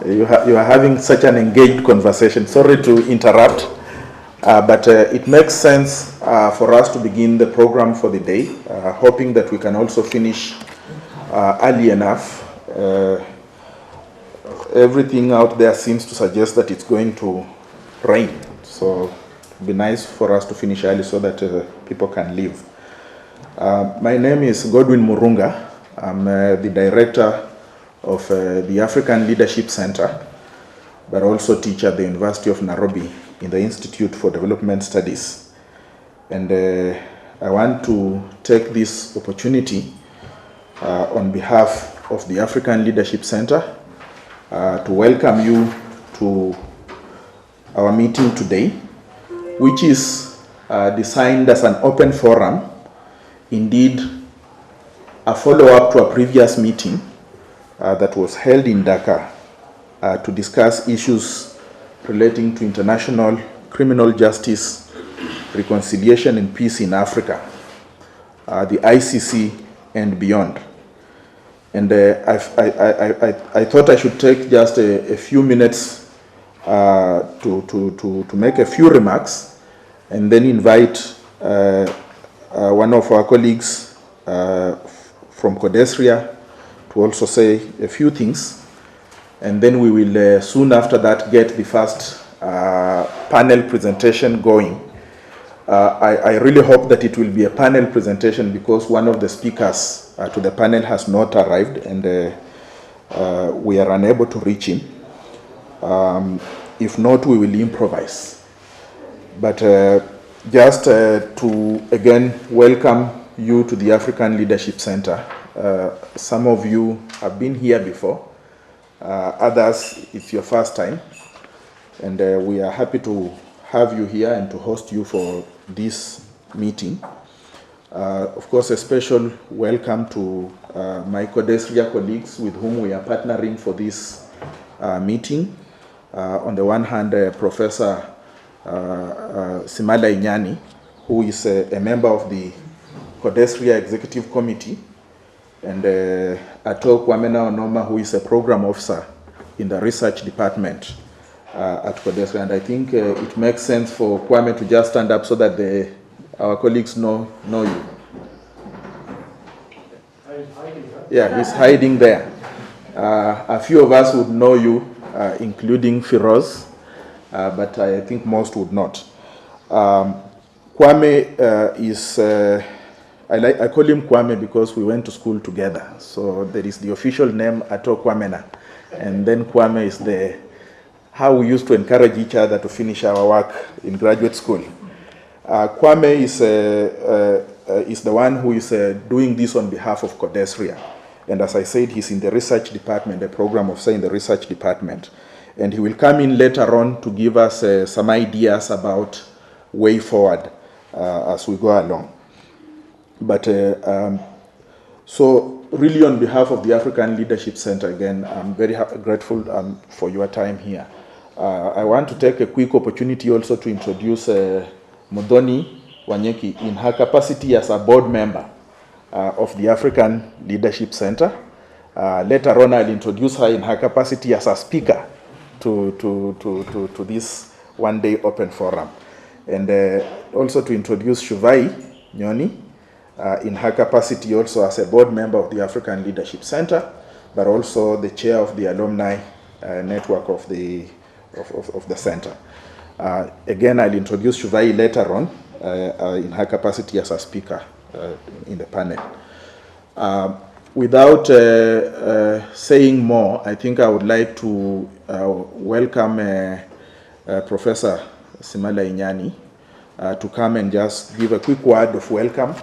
You are having such an engaged conversation. Sorry to interrupt, but it makes sense for us to begin the program for the day, hoping that we can also finish early enough. Everything out there seems to suggest that it's going to rain, so it would be nice for us to finish early so that people can leave. My name is Godwin Murunga. I'm the director of the African Leadership Center, but also teach at the University of Nairobi in the Institute for Development Studies. And I want to take this opportunity on behalf of the African Leadership Center to welcome you to our meeting today, which is designed as an open forum, indeed a follow-up to a previous meeting that was held in Dakar to discuss issues relating to international criminal justice, reconciliation and peace in Africa, the ICC and beyond. And I thought I should take just a few minutes to make a few remarks and then invite one of our colleagues from CODESRIA to also say a few things, and then we will soon after that get the first panel presentation going. I really hope that it will be a panel presentation because one of the speakers to the panel has not arrived and we are unable to reach him. If not, we will improvise. But just to again welcome you to the African Leadership Center. Some of you have been here before, others it's your first time, and we are happy to have you here and to host you for this meeting. Of course, a special welcome to my CODESRIA colleagues with whom we are partnering for this meeting. On the one hand, Professor Simala Inyani, who is a member of the CODESRIA Executive Committee, and Ato Kwamena Onoma, who is a program officer in the research department at CODESRIA. And I think it makes sense for Kwame to just stand up so that our colleagues know you. Yeah, he's hiding there. A few of us would know you, including Firoz, but I think most would not. Kwame is, I call him Kwame because we went to school together. So there is the official name Ato Kwamena, and then Kwame is how we used to encourage each other to finish our work in graduate school. Kwame is the one who is doing this on behalf of CODESRIA. And as I said, he's in the research department, the program officer in the research department. And he will come in later on to give us some ideas about way forward as we go along. But so really on behalf of the African Leadership Center, again, I'm very grateful for your time here. I want to take a quick opportunity also to introduce Mudhoni Wanyeki in her capacity as a board member of the African Leadership Center. Later on, I'll introduce her in her capacity as a speaker to this one-day open forum. And also to introduce Shuvai Nyoni in her capacity also as a board member of the African Leadership Center, but also the chair of the alumni network of the center. Again, I'll introduce Shuvai later on in her capacity as a speaker in the panel. Without saying more, I think I would like to welcome Professor Simala Inyani to come and just give a quick word of welcome.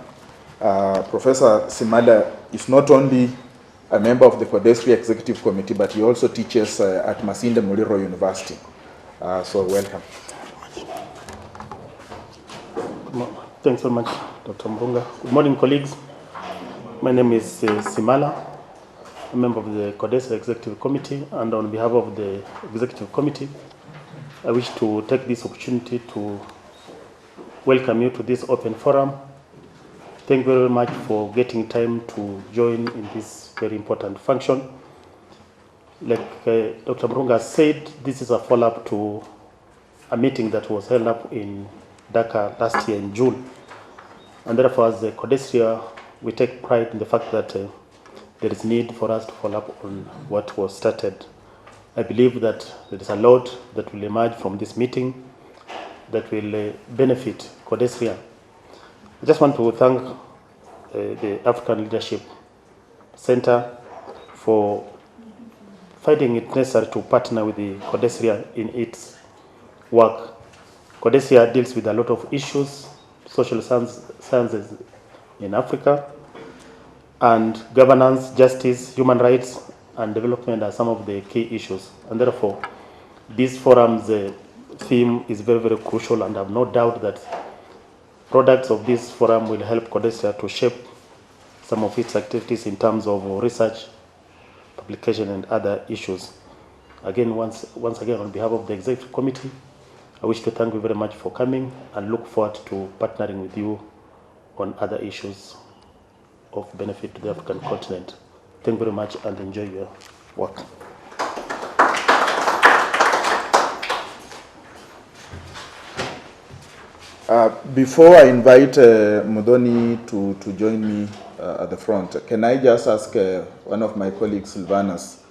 Professor Simala is not only a member of the CODESRIA Executive Committee, but he also teaches at Masinde Muliro University. So welcome. Thanks very much, Dr. Murunga. Good morning, colleagues. My name is Simala, a member of the CODESRIA Executive Committee, and on behalf of the Executive Committee, I wish to take this opportunity to welcome you to this open forum. Thank you very much for getting time to join in this very important function. Like Dr. Murunga said, this is a follow-up to a meeting that was held up in Dhaka last year in June. And therefore, as the CODESRIA, we take pride in the fact that there is need for us to follow up on what was started. I believe that there is a lot that will emerge from this meeting that will benefit CODESRIA. I just want to thank the African Leadership Center for finding it necessary to partner with the CODESRIA in its work. CODESRIA deals with a lot of issues, social sciences in Africa, and governance, justice, human rights, and development are some of the key issues. And therefore, this forum's theme is very, very crucial, and I have no doubt that products of this forum will help CODESRIA to shape some of its activities in terms of research, publication, and other issues. Again, once again, on behalf of the Executive Committee, I wish to thank you very much for coming and look forward to partnering with you on other issues of benefit to the African continent. Thank you very much and enjoy your work. Before I invite Modoni to join me at the front, can I just ask one of my colleagues, Silvanus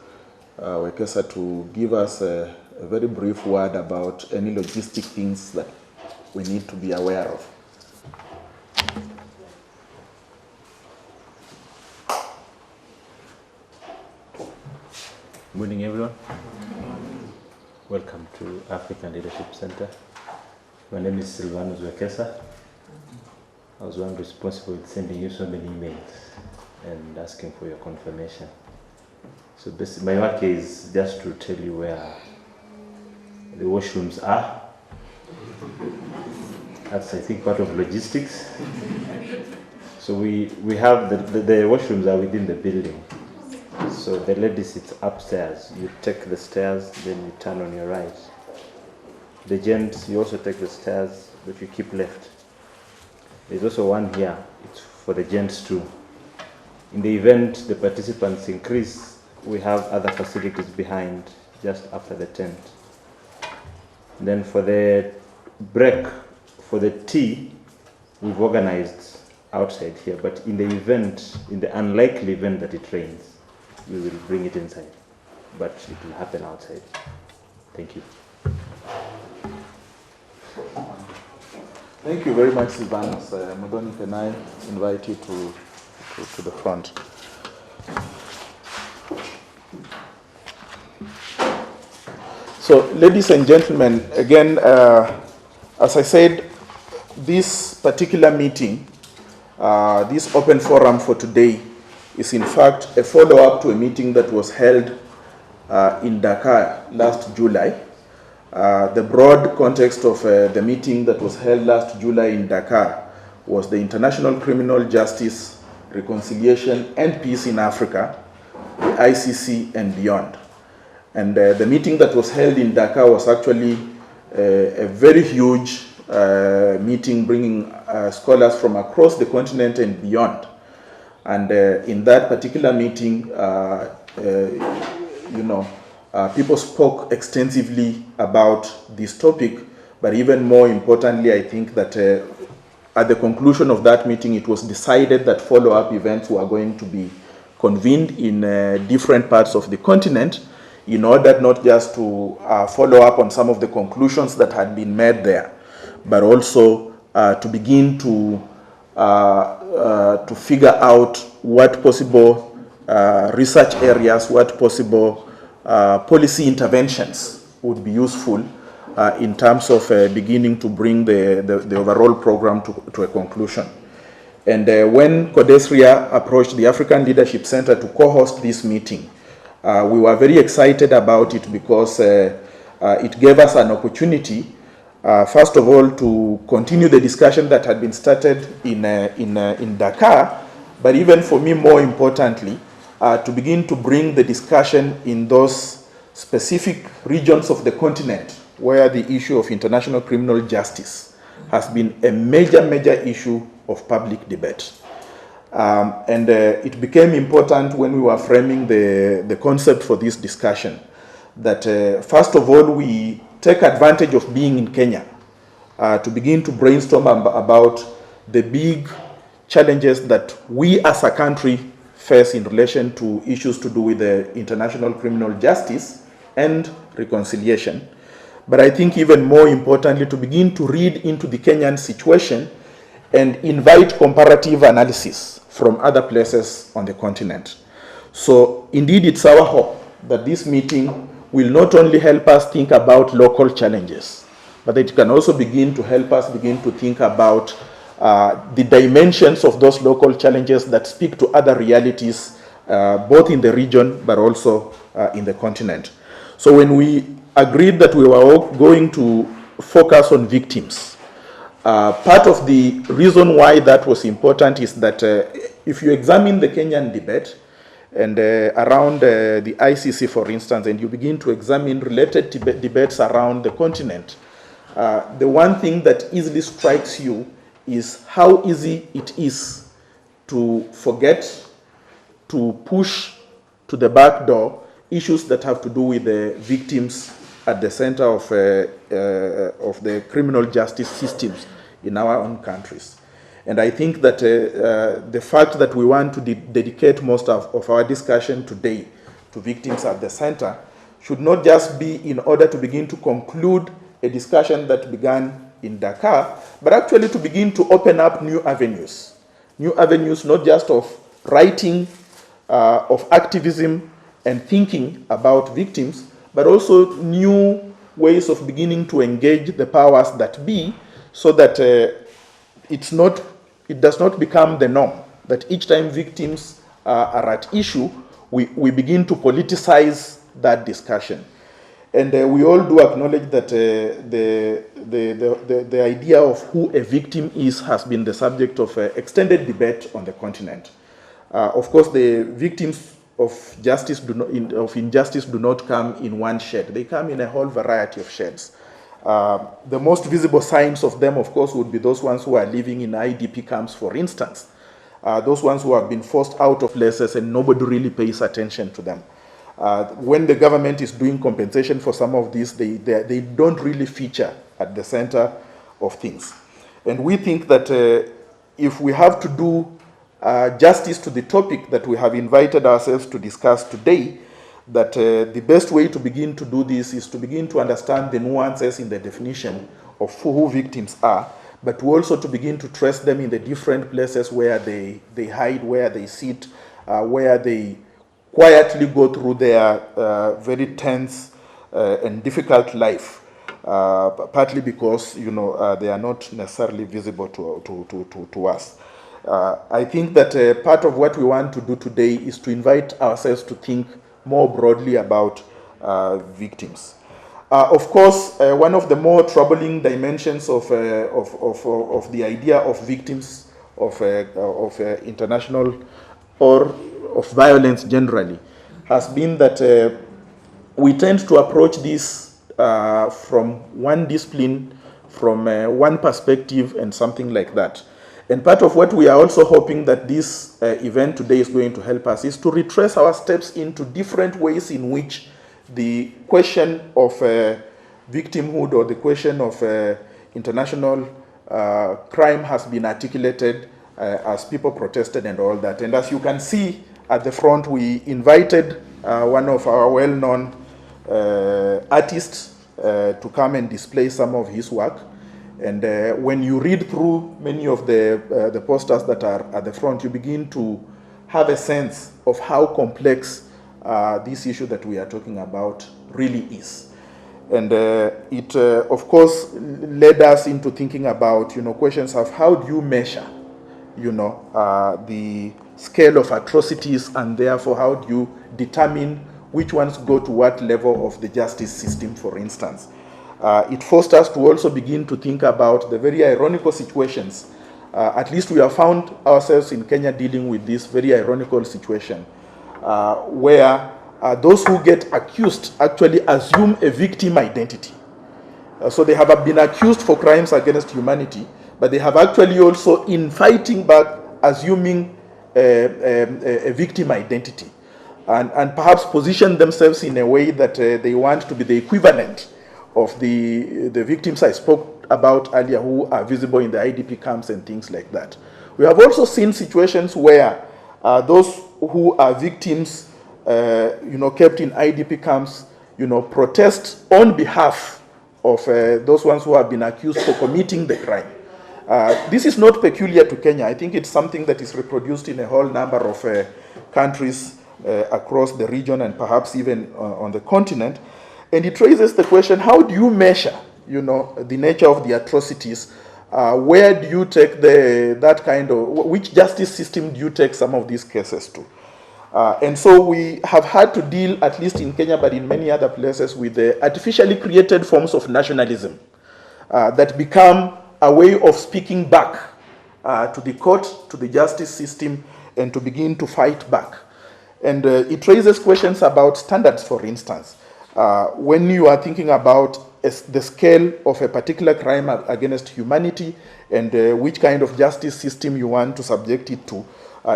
Wekesa, to give us a very brief word about any logistic things that we need to be aware of? Good morning, everyone. Welcome to African Leadership Center. My name is Silvanus Wekesa. I was one responsible with sending you so many emails and asking for your confirmation. So basically, my work is just to tell you where the washrooms are. That's, I think, part of logistics. So we have the washrooms are within the building. So the ladies, it's upstairs. You take the stairs, then you turn on your right. The gents, you also take the stairs, but you keep left. There's also one here. It's for the gents too. In the event the participants increase, we have other facilities behind, just after the tent. Then for the break, for the tea, we've organized outside here. But in the event, in the unlikely event that it rains, we will bring it inside. But it will happen outside. Thank you. Thank you very much, Silvanus. Modoni, can I invite you to the front? So, ladies and gentlemen, again, as I said, this particular meeting, this open forum for today, is in fact a follow-up to a meeting that was held in Dakar last July. The broad context of the meeting that was held last July in Dakar was the International Criminal Justice, Reconciliation and Peace in Africa, the ICC and Beyond. And the meeting that was held in Dakar was actually a very huge meeting, bringing scholars from across the continent and beyond. And in that particular meeting, people spoke extensively about this topic, but even more importantly, I think that at the conclusion of that meeting, it was decided that follow-up events were going to be convened in different parts of the continent in order not just to follow up on some of the conclusions that had been made there, but also to begin to figure out what possible research areas, what possible policy interventions would be useful in terms of beginning to bring the overall program to a conclusion. And when CODESRIA approached the African Leadership Center to co-host this meeting, we were very excited about it because it gave us an opportunity, first of all, to continue the discussion that had been started in Dakar, but even for me, more importantly, to begin to bring the discussion in those specific regions of the continent where the issue of international criminal justice has been a major issue of public debate. And it became important when we were framing the concept for this discussion that first of all, we take advantage of being in Kenya to begin to brainstorm about the big challenges that we as a country face in relation to issues to do with the international criminal justice and reconciliation. But I think even more importantly, to begin to read into the Kenyan situation and invite comparative analysis from other places on the continent. So indeed, it's our hope that this meeting will not only help us think about local challenges, but it can also begin to help us begin to think about the dimensions of those local challenges that speak to other realities, both in the region but also in the continent. So when we agreed that we were all going to focus on victims, part of the reason why that was important is that if you examine the Kenyan debate and around the ICC, for instance, and you begin to examine related debates around the continent, the one thing that easily strikes you is how easy it is to forget, to push to the back door issues that have to do with the victims at the center of the criminal justice systems in our own countries. And I think that the fact that we want to dedicate most of our discussion today to victims at the center should not just be in order to begin to conclude a discussion that began in Dakar, but actually to begin to open up new avenues not just of writing, of activism and thinking about victims, but also new ways of beginning to engage the powers that be, so that it does not become the norm that each time victims are at issue, we begin to politicize that discussion. And we all do acknowledge that the idea of who a victim is has been the subject of extended debate on the continent. Of course, the victims of injustice do not come in one shed. They come in a whole variety of sheds. The most visible signs of them, of course, would be those ones who are living in IDP camps, for instance. Those ones who have been forced out of places and nobody really pays attention to them. When the government is doing compensation for some of these, they don't really feature at the center of things. And we think that if we have to do justice to the topic that we have invited ourselves to discuss today, that the best way to begin to do this is to begin to understand the nuances in the definition of who victims are, but also to begin to trace them in the different places where they hide, where they sit, where they quietly go through their very tense and difficult life, partly because they are not necessarily visible to us. I think that part of what we want to do today is to invite ourselves to think more broadly about victims. Of course, one of the more troubling dimensions of the idea of victims of international or of violence generally has been that we tend to approach this from one discipline, from one perspective and something like that. And part of what we are also hoping that this event today is going to help us is to retrace our steps into different ways in which the question of victimhood or the question of international crime has been articulated as people protested and all that. And as you can see at the front, we invited one of our well-known artists to come and display some of his work. And when you read through many of the posters that are at the front, you begin to have a sense of how complex this issue that we are talking about really is. And it, of course, led us into thinking about, questions of how do you measure, the scale of atrocities, and therefore how do you determine which ones go to what level of the justice system, for instance. It forced us to also begin to think about the very ironical situations. At least we have found ourselves in Kenya dealing with this very ironical situation where those who get accused actually assume a victim identity. So they have been accused for crimes against humanity, but they have actually also, in fighting back, assuming a victim identity, and perhaps position themselves in a way that they want to be the equivalent of the victims I spoke about earlier, who are visible in the IDP camps and things like that. We have also seen situations where those who are victims, kept in IDP camps, protest on behalf of those ones who have been accused for committing the crime. This is not peculiar to Kenya. I think it's something that is reproduced in a whole number of countries across the region and perhaps even on the continent. And it raises the question, how do you measure, the nature of the atrocities? Where do you take which justice system do you take some of these cases to? And so we have had to deal, at least in Kenya, but in many other places, with the artificially created forms of nationalism that become a way of speaking back to the court, to the justice system, and to begin to fight back. And it raises questions about standards, for instance. When you are thinking about the scale of a particular crime against humanity and which kind of justice system you want to subject it to,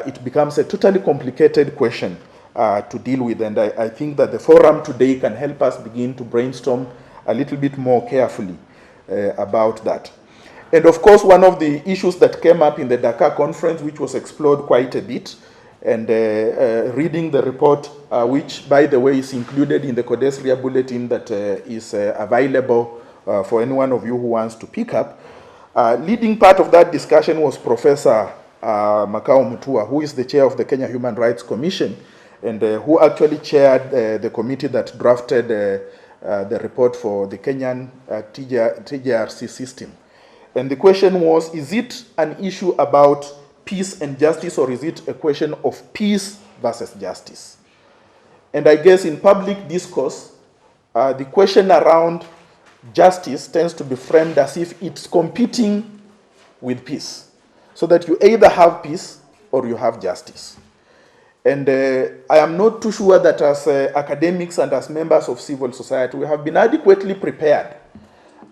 it becomes a totally complicated question to deal with. And I think that the forum today can help us begin to brainstorm a little bit more carefully about that. And of course, one of the issues that came up in the Dakar conference, which was explored quite a bit, and reading the report, which, by the way, is included in the CODESRIA bulletin that is available for any one of you who wants to pick up, leading part of that discussion was Professor Makao Mutua, who is the chair of the Kenya Human Rights Commission, and who actually chaired the committee that drafted the report for the Kenyan TJRC system. And the question was, is it an issue about peace and justice, or is it a question of peace versus justice? And I guess in public discourse, the question around justice tends to be framed as if it's competing with peace, so that you either have peace or you have justice. And I am not too sure that as academics and as members of civil society, we have been adequately prepared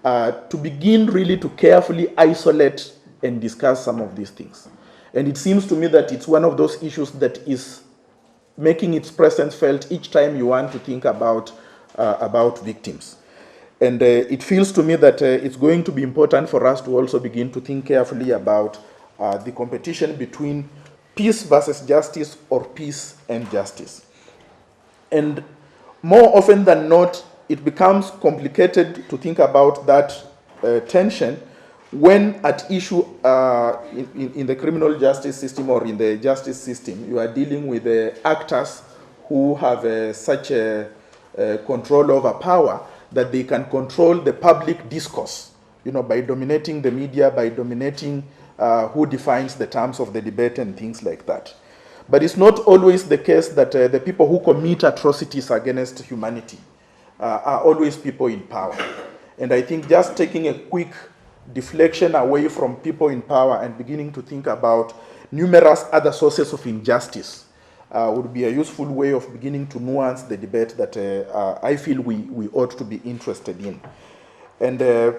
to begin really to carefully isolate and discuss some of these things. And it seems to me that it's one of those issues that is making its presence felt each time you want to think about victims. And it feels to me that it's going to be important for us to also begin to think carefully about the competition between peace versus justice, or peace and justice. And more often than not, it becomes complicated to think about that tension when at issue in the criminal justice system or in the justice system, you are dealing with actors who have such a control over power that they can control the public discourse, by dominating the media, by dominating who defines the terms of the debate and things like that. But it's not always the case that the people who commit atrocities against humanity are always people in power. And I think just taking a quick deflection away from people in power and beginning to think about numerous other sources of injustice would be a useful way of beginning to nuance the debate that I feel we ought to be interested in. And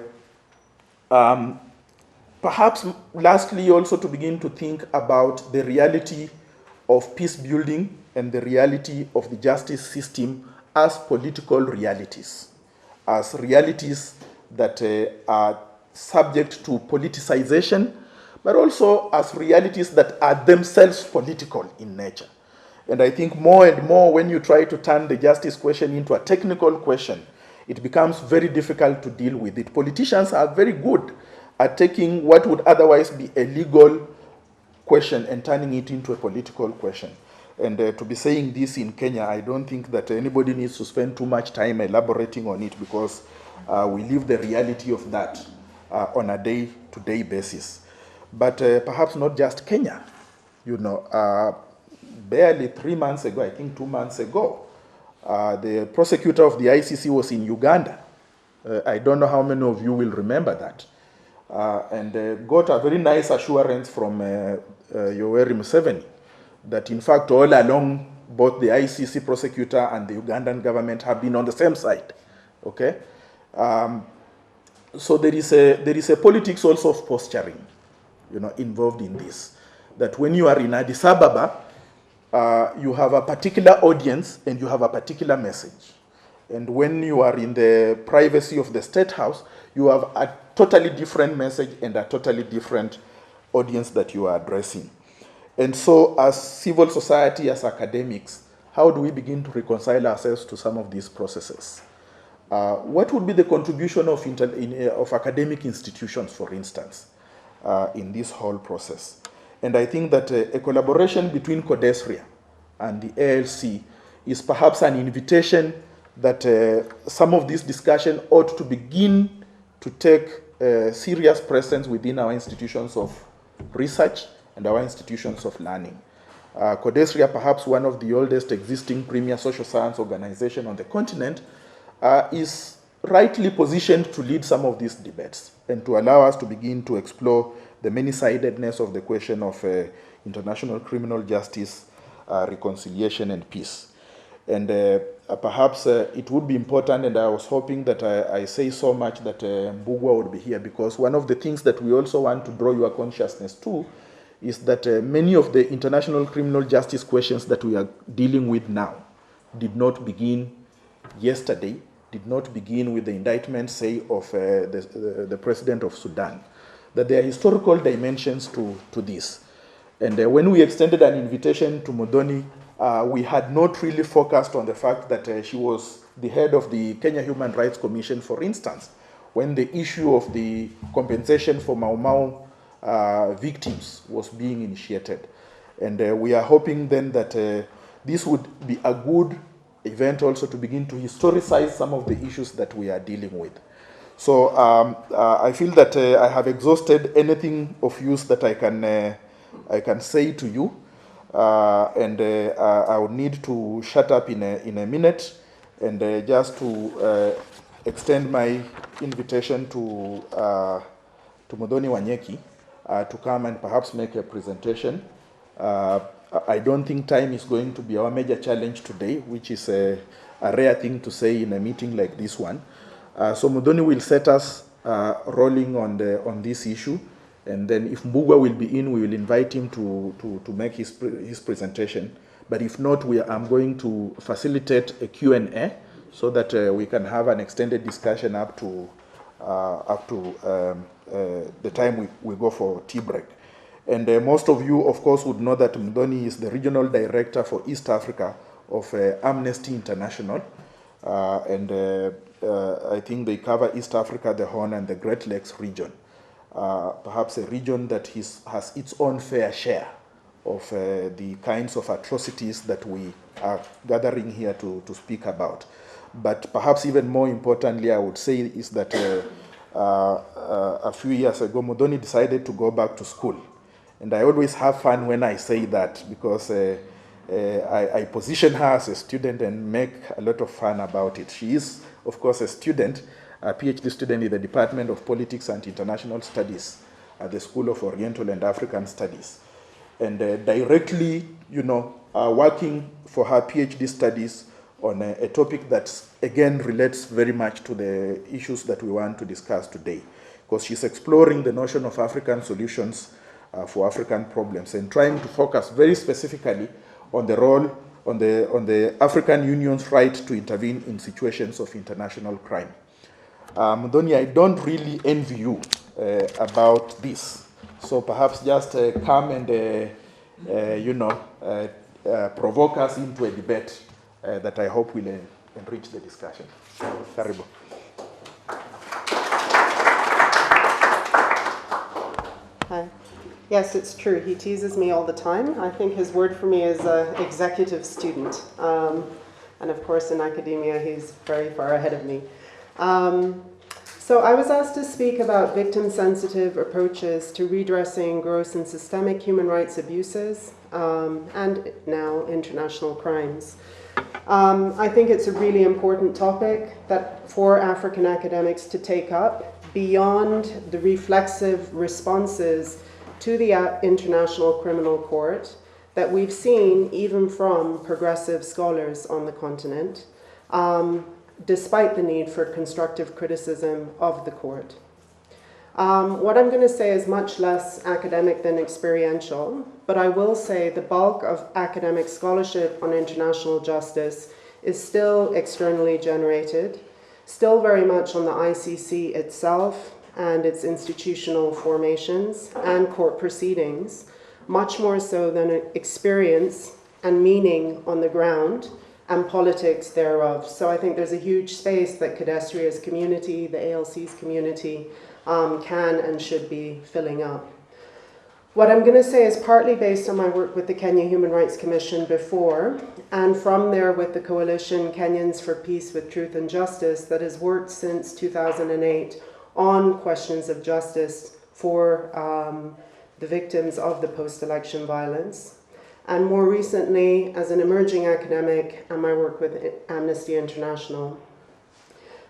perhaps lastly, also to begin to think about the reality of peace building and the reality of the justice system as political realities, as realities that are subject to politicization, but also as realities that are themselves political in nature. And I think more and more, when you try to turn the justice question into a technical question, it becomes very difficult to deal with it. Politicians are very good at taking what would otherwise be a legal question and turning it into a political question. And to be saying this in Kenya, I don't think that anybody needs to spend too much time elaborating on it, because we live the reality of that on a day-to-day basis. But perhaps not just Kenya. Barely 3 months ago, I think 2 months ago, the prosecutor of the ICC was in Uganda. I don't know how many of you will remember that. And got a very nice assurance from Yoweri Museveni that in fact all along both the ICC prosecutor and the Ugandan government have been on the same side. Okay, so there is a politics also of posturing, involved in this. that when you are in Addis Ababa, you have a particular audience and you have a particular message. And when you are in the privacy of the State House, you have a totally different message and a totally different audience that you are addressing. And so as civil society, as academics, how do we begin to reconcile ourselves to some of these processes? What would be the contribution of academic institutions, for instance, in this whole process? And I think that a collaboration between CODESRIA and the ALC is perhaps an invitation that some of this discussion ought to begin to take serious presence within our institutions of research and our institutions of learning. CODESRIA, perhaps one of the oldest existing premier social science organization on the continent, is rightly positioned to lead some of these debates and to allow us to begin to explore the many-sidedness of the question of international criminal justice, reconciliation, and peace. And perhaps it would be important, and I was hoping that I say so much that Mbugua would be here, because one of the things that we also want to draw your consciousness to is that many of the international criminal justice questions that we are dealing with now did not begin yesterday, did not begin with the indictment, say, of the president of Sudan. That there are historical dimensions to this. And when we extended an invitation to Muthoni, we had not really focused on the fact that she was the head of the Kenya Human Rights Commission, for instance, when the issue of the compensation for Mau Mau victims was being initiated. And we are hoping then that this would be a good event also to begin to historicize some of the issues that we are dealing with. So I feel that I have exhausted anything of use that I can say to you, and I would need to shut up in a minute, and just to extend my invitation to Muthoni Wanyeki to come and perhaps make a presentation. I don't think time is going to be our major challenge today, which is a rare thing to say in a meeting like this one. So Muthoni will set us rolling on this issue, and then if Mbugua will be in, we will invite him to make his presentation. But if not, I'm going to facilitate a Q&A so that we can have an extended discussion up to the time we go for tea break. And most of you, of course, would know that Muthoni is the regional director for East Africa of Amnesty International. And I think they cover East Africa, the Horn, and the Great Lakes region. Perhaps a region that has its own fair share of the kinds of atrocities that we are gathering here to speak about. But perhaps even more importantly, I would say, is that a few years ago, Muthoni decided to go back to school. And I always have fun when I say that, because I position her as a student and make a lot of fun about it. She is, of course, a student, a PhD student in the Department of Politics and International Studies at the School of Oriental and African Studies. And directly, working for her PhD studies on a topic that, again, relates very much to the issues that we want to discuss today. Because she's exploring the notion of African solutions for African problems and trying to focus very specifically on the role, on the African Union's right to intervene in situations of international crime. Muthoni, I don't really envy you about this. So perhaps just come and, provoke us into a debate that I hope will enrich the discussion. Karibu. Hi. Yes, it's true. He teases me all the time. I think his word for me is executive student. And of course, in academia, he's very far ahead of me. So I was asked to speak about victim-sensitive approaches to redressing gross and systemic human rights abuses and now international crimes. I think it's a really important topic that for African academics to take up beyond the reflexive responses to the International Criminal Court that we've seen even from progressive scholars on the continent, despite the need for constructive criticism of the court. What I'm going to say is much less academic than experiential, but I will say the bulk of academic scholarship on international justice is still externally generated, still very much on the ICC itself and its institutional formations and court proceedings, much more so than experience and meaning on the ground and politics thereof. So I think there's a huge space that CODESRIA's community, the ALC's community, can and should be filling up. What I'm going to say is partly based on my work with the Kenya Human Rights Commission before, and from there with the coalition Kenyans for Peace with Truth and Justice that has worked since 2008 on questions of justice for the victims of the post-election violence. And more recently, as an emerging academic, and my work with Amnesty International.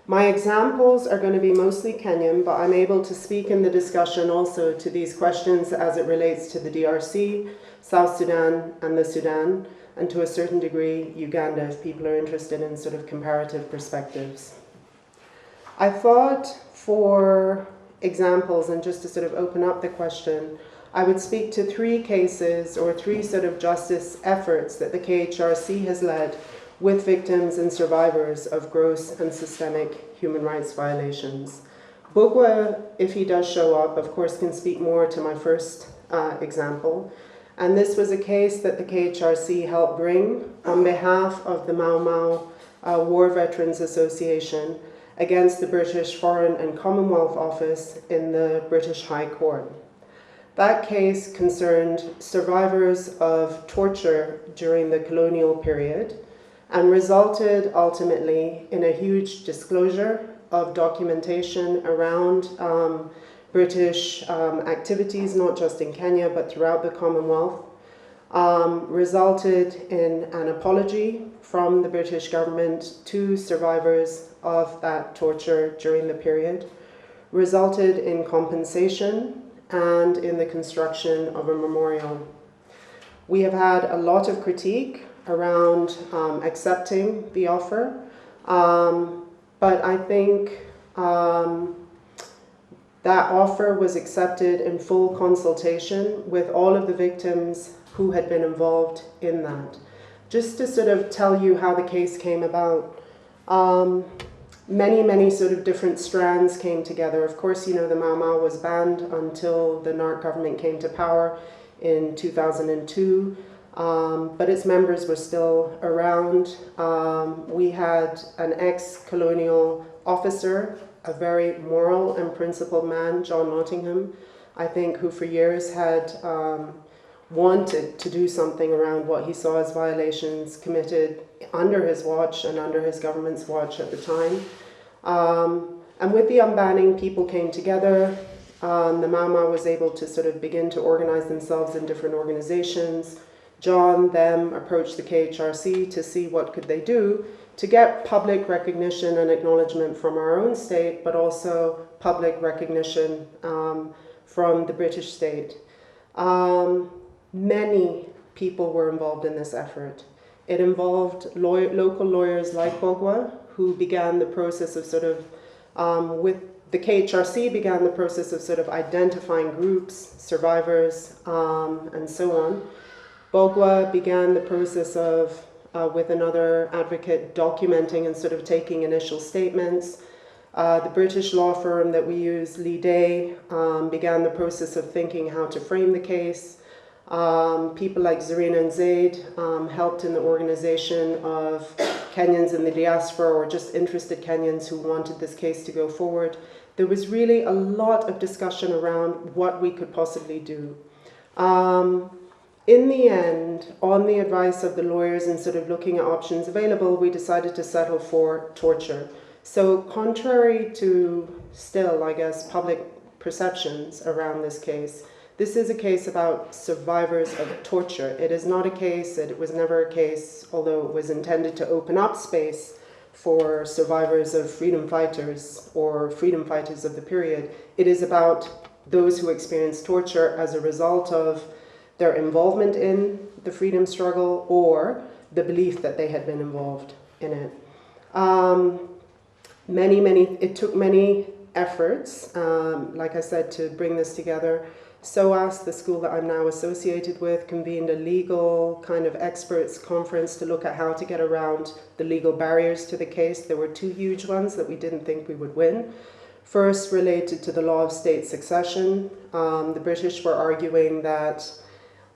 My examples are going to be mostly Kenyan, but I'm able to speak in the discussion also to these questions as it relates to the DRC, South Sudan, and the Sudan, and to a certain degree, Uganda, if people are interested in sort of comparative perspectives. I thought for examples, and just to sort of open up the question, I would speak to three cases or three sort of justice efforts that the KHRC has led with victims and survivors of gross and systemic human rights violations. Bugwa, if he does show up, of course, can speak more to my first example. And this was a case that the KHRC helped bring on behalf of the Mau Mau War Veterans Association against the British Foreign and Commonwealth Office in the British High Court. That case concerned survivors of torture during the colonial period and resulted ultimately in a huge disclosure of documentation around British activities, not just in Kenya, but throughout the Commonwealth, resulted in an apology from the British government to survivors of that torture during the period, resulted in compensation and in the construction of a memorial. We have had a lot of critique around accepting the offer, but I think that offer was accepted in full consultation with all of the victims who had been involved in that. Just to sort of tell you how the case came about, many sort of different strands came together. Of course, you know, the Mau Mau was banned until the NARC government came to power in 2002. But its members were still around. We had an ex-colonial officer, a very moral and principled man, John Nottingham, I think, who for years had wanted to do something around what he saw as violations committed under his watch and under his government's watch at the time. And with the unbanning, people came together. The Mau Mau was able to sort of begin to organize themselves in different organizations. John then approached the KHRC to see what could they do to get public recognition and acknowledgement from our own state, but also public recognition from the British state. Many people were involved in this effort. It involved local lawyers like Bogwa, who began the process of sort of, with the KHRC began the process of sort of identifying groups, survivors, and so on. Bogwa began the process of, with another advocate, documenting and sort of taking initial statements. The British law firm that we use, Lee Day, began the process of thinking how to frame the case. People like Zarina and Zaid helped in the organization of Kenyans in the diaspora or just interested Kenyans who wanted this case to go forward. There was really a lot of discussion around what we could possibly do. In the end, on the advice of the lawyers and sort of looking at options available, we decided to settle for torture. So contrary to still, I guess, public perceptions around this case, this is a case about survivors of torture. It is not a case, it was never a case, although it was intended to open up space for survivors of freedom fighters or freedom fighters of the period. It is about those who experienced torture as a result of their involvement in the freedom struggle or the belief that they had been involved in it. It took many efforts, like I said, to bring this together. SOAS, the school that I'm now associated with, convened a legal kind of experts conference to look at how to get around the legal barriers to the case. There were two huge ones that we didn't think we would win. First, related to the law of state succession. The British were arguing that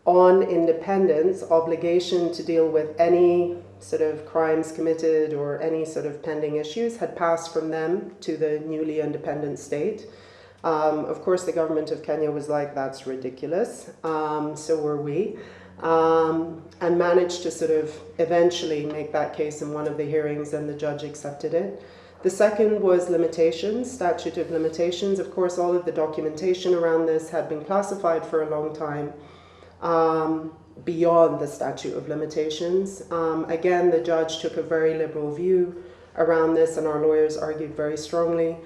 on independence, obligation to deal with any sort of crimes committed or any sort of pending issues had passed from them to the newly independent state. Of course, the government of Kenya was like, that's ridiculous. So were we. And managed to sort of eventually make that case in one of the hearings, and the judge accepted it. The second was limitations, statute of limitations. Of course, all of the documentation around this had been classified for a long time beyond the statute of limitations. Again, the judge took a very liberal view around this, and our lawyers argued very strongly.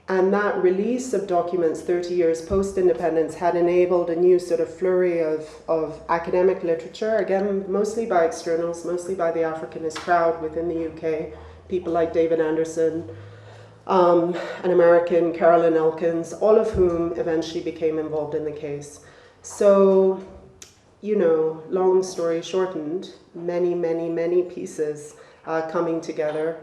And that release of documents 30 years post-independence had enabled a new sort of flurry of academic literature, again, mostly by externals, mostly by the Africanist crowd within the UK, people like David Anderson, an American, Carolyn Elkins, all of whom eventually became involved in the case. So, you know, long story shortened, many pieces coming together.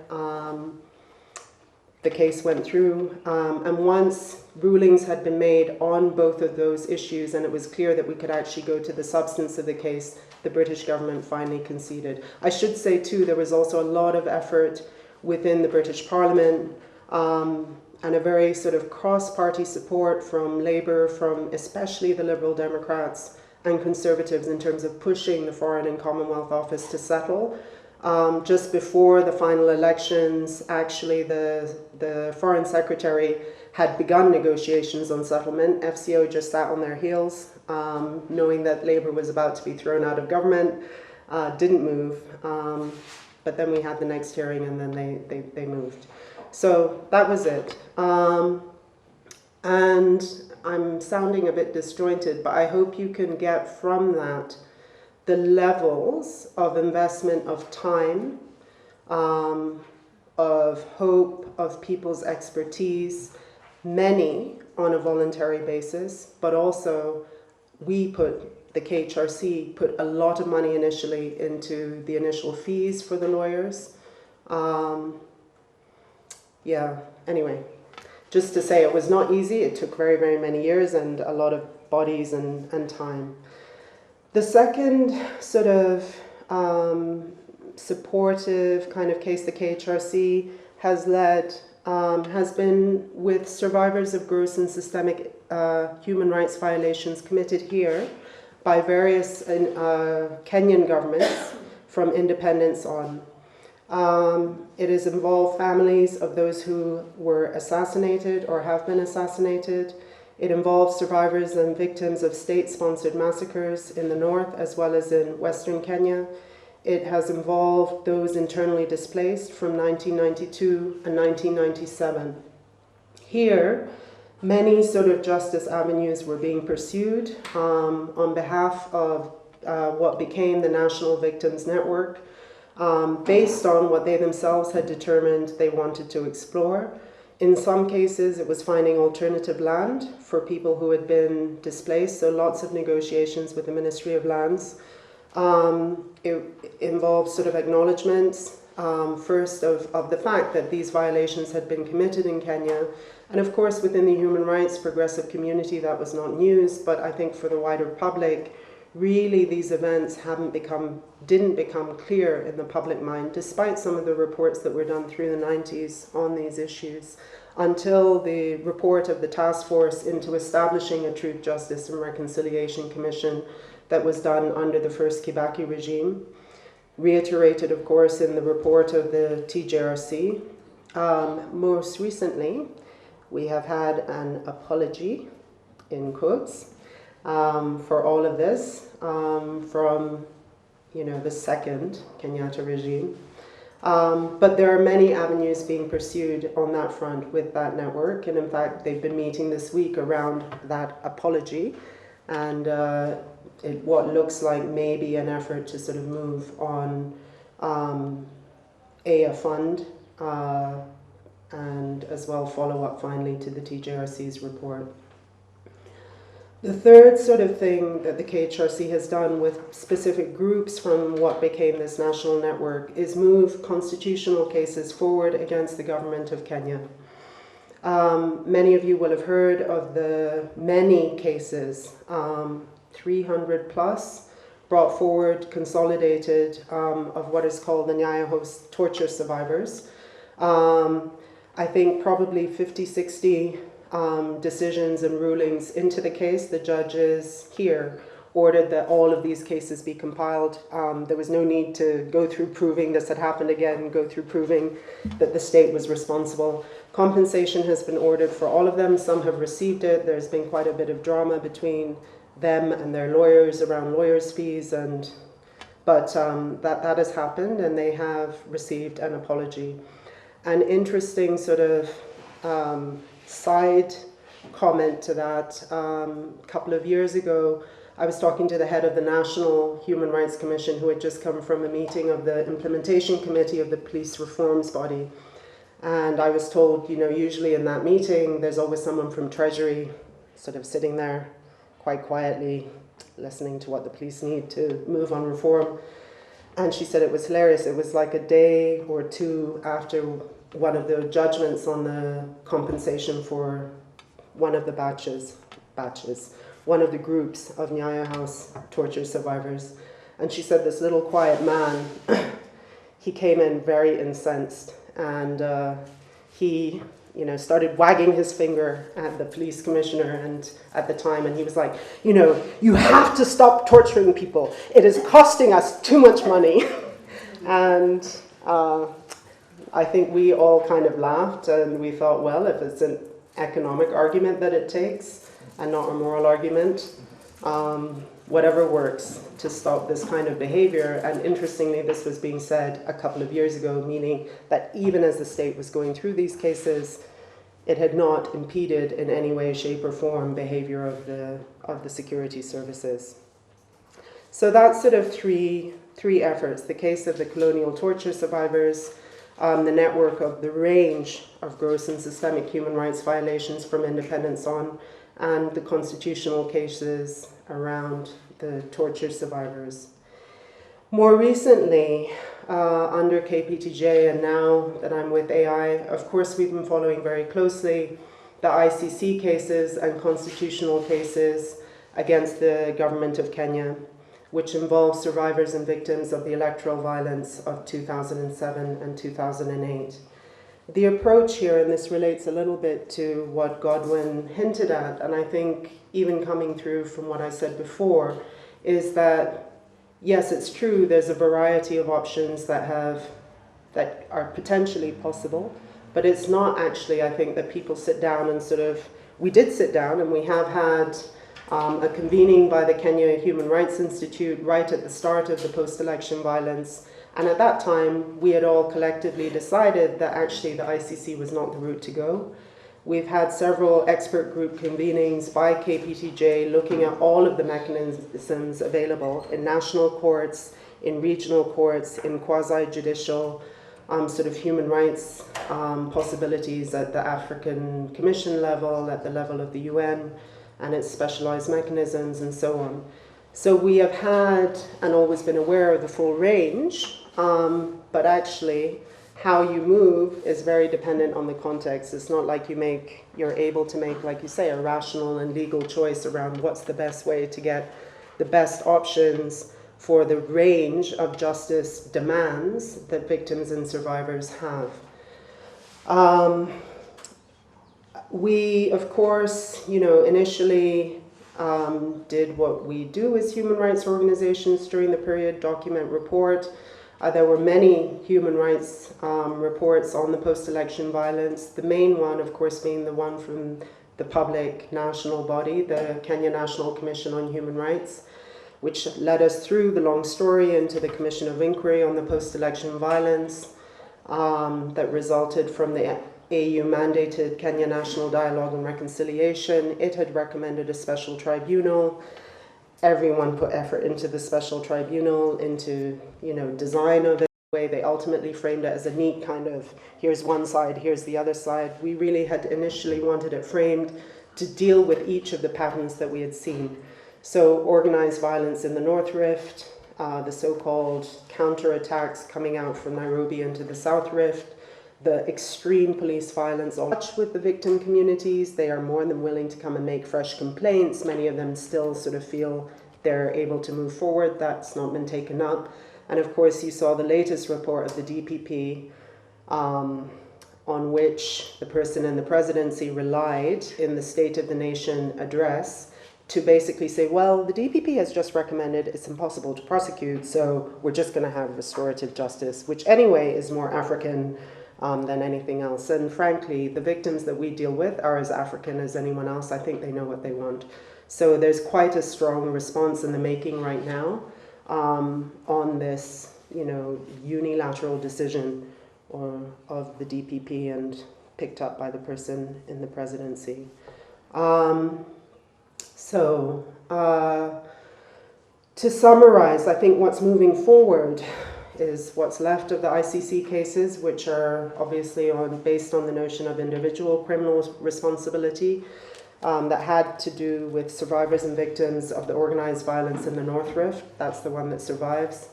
The case went through, and once rulings had been made on both of those issues and it was clear that we could actually go to the substance of the case, the British government finally conceded. I should say too, there was also a lot of effort within the British Parliament and a very sort of cross-party support from Labour, from especially the Liberal Democrats and Conservatives in terms of pushing the Foreign and Commonwealth Office to settle. Just before the final elections, actually the Foreign Secretary had begun negotiations on settlement. FCO just sat on their heels, knowing that Labour was about to be thrown out of government, didn't move. But then we had the next hearing and then they moved. So that was it. And I'm sounding a bit disjointed, but I hope you can get from that the levels of investment of time, of hope, of people's expertise, many on a voluntary basis, but also the KHRC put a lot of money initially into the initial fees for the lawyers. Anyway, just to say it was not easy. It took very many years and a lot of bodies and time. The second sort of supportive kind of case the KHRC has led has been with survivors of gross and systemic human rights violations committed here by various Kenyan governments from independence on. It has involved families of those who were assassinated or have been assassinated. It involves survivors and victims of state-sponsored massacres in the north as well as in Western Kenya. It has involved those internally displaced from 1992 and 1997. Here, many sort of justice avenues were being pursued on behalf of what became the National Victims Network, based on what they themselves had determined they wanted to explore. In some cases, it was finding alternative land for people who had been displaced, so lots of negotiations with the Ministry of Lands. It involved sort of acknowledgements, first of the fact that these violations had been committed in Kenya. And of course, within the human rights progressive community, that was not news, but I think for the wider public, really these events didn't become clear in the public mind, despite some of the reports that were done through the 90s on these issues, until the report of the task force into establishing a Truth, Justice and Reconciliation Commission that was done under the first Kibaki regime, reiterated, of course, in the report of the TJRC. Most recently, we have had an apology, in quotes, for all of this from, the second Kenyatta regime. But there are many avenues being pursued on that front with that network. And in fact, they've been meeting this week around that apology and what looks like maybe an effort to sort of move on a fund and as well follow up finally to the TJRC's report. The third sort of thing that the KHRC has done with specific groups from what became this national network is move constitutional cases forward against the government of Kenya. Many of you will have heard of the many cases, 300 plus, brought forward, consolidated, of what is called the Nyaya Host torture survivors. I think probably 50, 60 decisions and rulings into the case. The judges here ordered that all of these cases be compiled. There was no need to go through proving this had happened again, go through proving that the state was responsible. Compensation has been ordered for all of them. Some have received it. There's been quite a bit of drama between them and their lawyers around lawyers' fees, but that has happened, and they have received an apology. An interesting sort of side comment to that, a couple of years ago, I was talking to the head of the National Human Rights Commission, who had just come from a meeting of the implementation committee of the police reforms body. And I was told, you know, usually in that meeting, there's always someone from Treasury sort of sitting there quite quietly, listening to what the police need to move on reform. And she said it was hilarious. It was like a day or two after one of the judgments on the compensation for one of the batches, one of the groups of Nyaya House torture survivors. And she said this little quiet man, he came in very incensed, and he, you know, started wagging his finger at the police commissioner and at the time, and he was like, you know, you have to stop torturing people. It is costing us too much money. And I think we all kind of laughed, and we thought, well, if it's an economic argument that it takes and not a moral argument, whatever works to stop this kind of behavior. And interestingly, this was being said a couple of years ago, meaning that even as the state was going through these cases, it had not impeded in any way, shape, or form behavior of the security services. So that's sort of three efforts: the case of the colonial torture survivors, the network of the range of gross and systemic human rights violations from independence on, and the constitutional cases around the torture survivors. More recently, under KPTJ, and now that I'm with AI, of course we've been following very closely the ICC cases and constitutional cases against the government of Kenya, which involve survivors and victims of the electoral violence of 2007 and 2008. The approach here, and this relates a little bit to what Godwin hinted at, and I think even coming through from what I said before, is that yes, it's true, there's a variety of options that are potentially possible, but it's not actually, I think, that people sit down and we did sit down, and we have had a convening by the Kenya Human Rights Institute right at the start of the post-election violence. And at that time, we had all collectively decided that actually the ICC was not the route to go. We've had several expert group convenings by KPTJ looking at all of the mechanisms available in national courts, in regional courts, in quasi-judicial sort of human rights possibilities at the African Commission level, at the level of the UN, and its specialized mechanisms and so on. So we have had and always been aware of the full range, but actually how you move is very dependent on the context. It's not like you're able to make, like you say, a rational and legal choice around what's the best way to get the best options for the range of justice demands that victims and survivors have. We, of course, initially did what we do as human rights organizations during the period, document, report. There were many human rights reports on the post-election violence. The main one, of course, being the one from the public national body, the Kenya National Commission on Human Rights, which led us through the long story into the Commission of Inquiry on the post-election violence that resulted from the AU-mandated Kenya National Dialogue and Reconciliation. It had recommended a special tribunal. Everyone put effort into the special tribunal, into design of it, way. They ultimately framed it as a neat kind of, here's one side, here's the other side. We really had initially wanted it framed to deal with each of the patterns that we had seen. So organized violence in the North Rift, the so-called counterattacks coming out from Nairobi into the South Rift, the extreme police violence on touch with the victim communities. They are more than willing to come and make fresh complaints. Many of them still sort of feel they're able to move forward. That's not been taken up. And of course, you saw the latest report of the DPP, on which the person in the presidency relied in the State of the Nation address to basically say, well, the DPP has just recommended it's impossible to prosecute, so we're just going to have restorative justice, which anyway is more African than anything else. And frankly, the victims that we deal with are as African as anyone else. I think they know what they want. So there's quite a strong response in the making right now on this, unilateral decision of the DPP and picked up by the person in the presidency. To summarize, I think what's moving forward is what's left of the ICC cases, which are obviously based on the notion of individual criminal responsibility, that had to do with survivors and victims of the organized violence in the North Rift. That's the one that survives,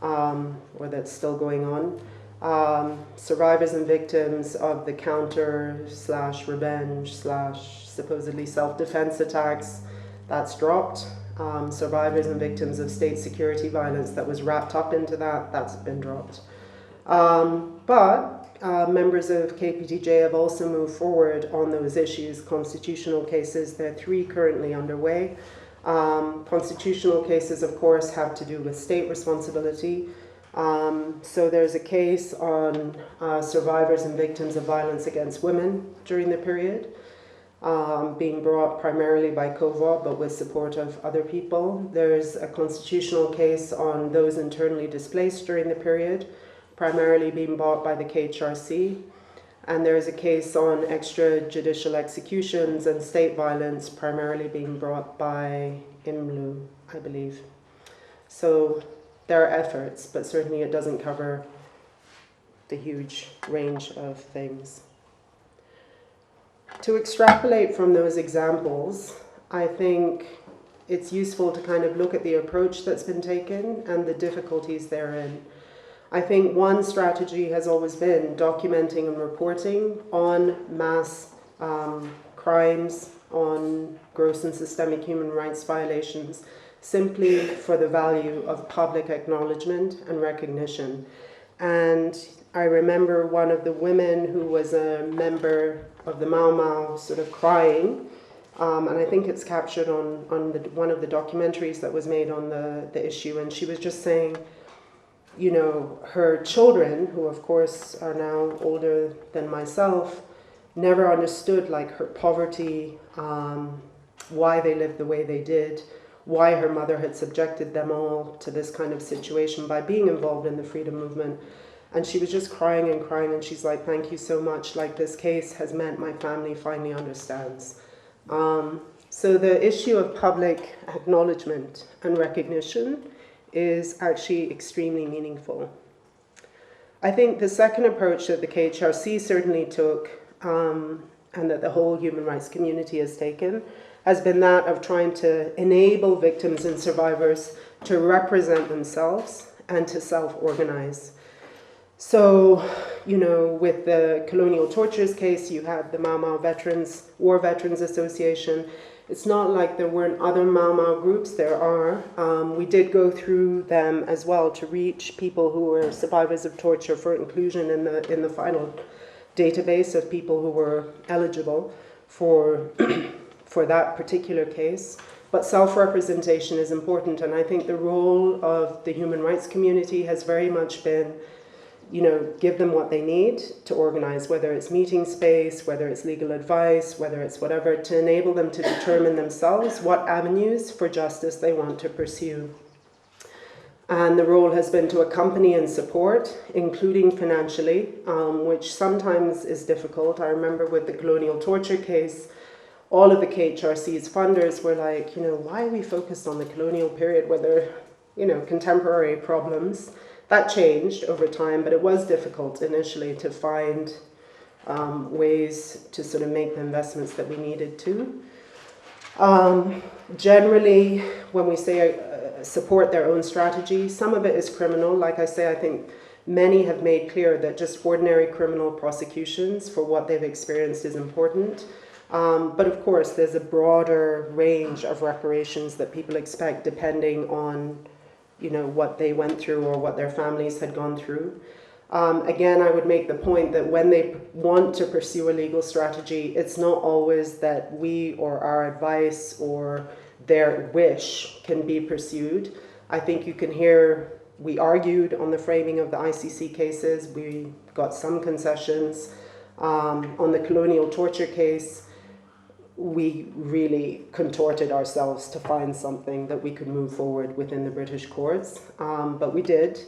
or that's still going on. Survivors and victims of the counter/revenge/supposedly self-defense attacks, that's dropped. Survivors and victims of state security violence that was wrapped up into that, that's been dropped. But members of KPTJ have also moved forward on those issues, constitutional cases. There are 3 currently underway. Constitutional cases, of course, have to do with state responsibility. So there's a case on survivors and victims of violence against women during the period, being brought primarily by COVOD, but with support of other people. There's a constitutional case on those internally displaced during the period, primarily being brought by the KHRC. And there's a case on extrajudicial executions and state violence, primarily being brought by IMLU, I believe. So there are efforts, but certainly it doesn't cover the huge range of things. To extrapolate from those examples, I think it's useful to kind of look at the approach that's been taken and the difficulties therein. I think one strategy has always been documenting and reporting on mass crimes, on gross and systemic human rights violations, simply for the value of public acknowledgement and recognition. And I remember one of the women who was a member of the Mau Mau sort of crying, and I think it's captured on one of the documentaries that was made on the issue, and she was just saying, her children, who of course are now older than myself, never understood her poverty, why they lived the way they did, why her mother had subjected them all to this kind of situation by being involved in the freedom movement. And she was just crying and crying, and she's like, thank you so much, this case has meant my family finally understands. So the issue of public acknowledgement and recognition is actually extremely meaningful. I think the second approach that the KHRC certainly took, and that the whole human rights community has taken, has been that of trying to enable victims and survivors to represent themselves and to self-organize. So, with the colonial tortures case, you had the Mau Mau War Veterans Association. It's not like there weren't other Mau Mau groups, there are. We did go through them as well to reach people who were survivors of torture for inclusion in the final database of people who were eligible for that particular case. But self-representation is important, and I think the role of the human rights community has very much been give them what they need to organize, whether it's meeting space, whether it's legal advice, whether it's whatever, to enable them to determine themselves what avenues for justice they want to pursue. And the role has been to accompany and support, including financially, which sometimes is difficult. I remember with the colonial torture case, all of the KHRC's funders were like, why are we focused on the colonial period where there are, contemporary problems? That changed over time, but it was difficult initially to find ways to sort of make the investments that we needed to. Generally, when we say support their own strategy, some of it is criminal. Like I say, I think many have made clear that just ordinary criminal prosecutions for what they've experienced is important. But of course, there's a broader range of reparations that people expect depending on, you know, what they went through or what their families had gone through. Again, I would make the point that when they want to pursue a legal strategy, it's not always that we or our advice or their wish can be pursued. I think you can hear we argued on the framing of the ICC cases. We got some concessions. On the colonial torture case, we really contorted ourselves to find something that we could move forward within the British courts, but we did.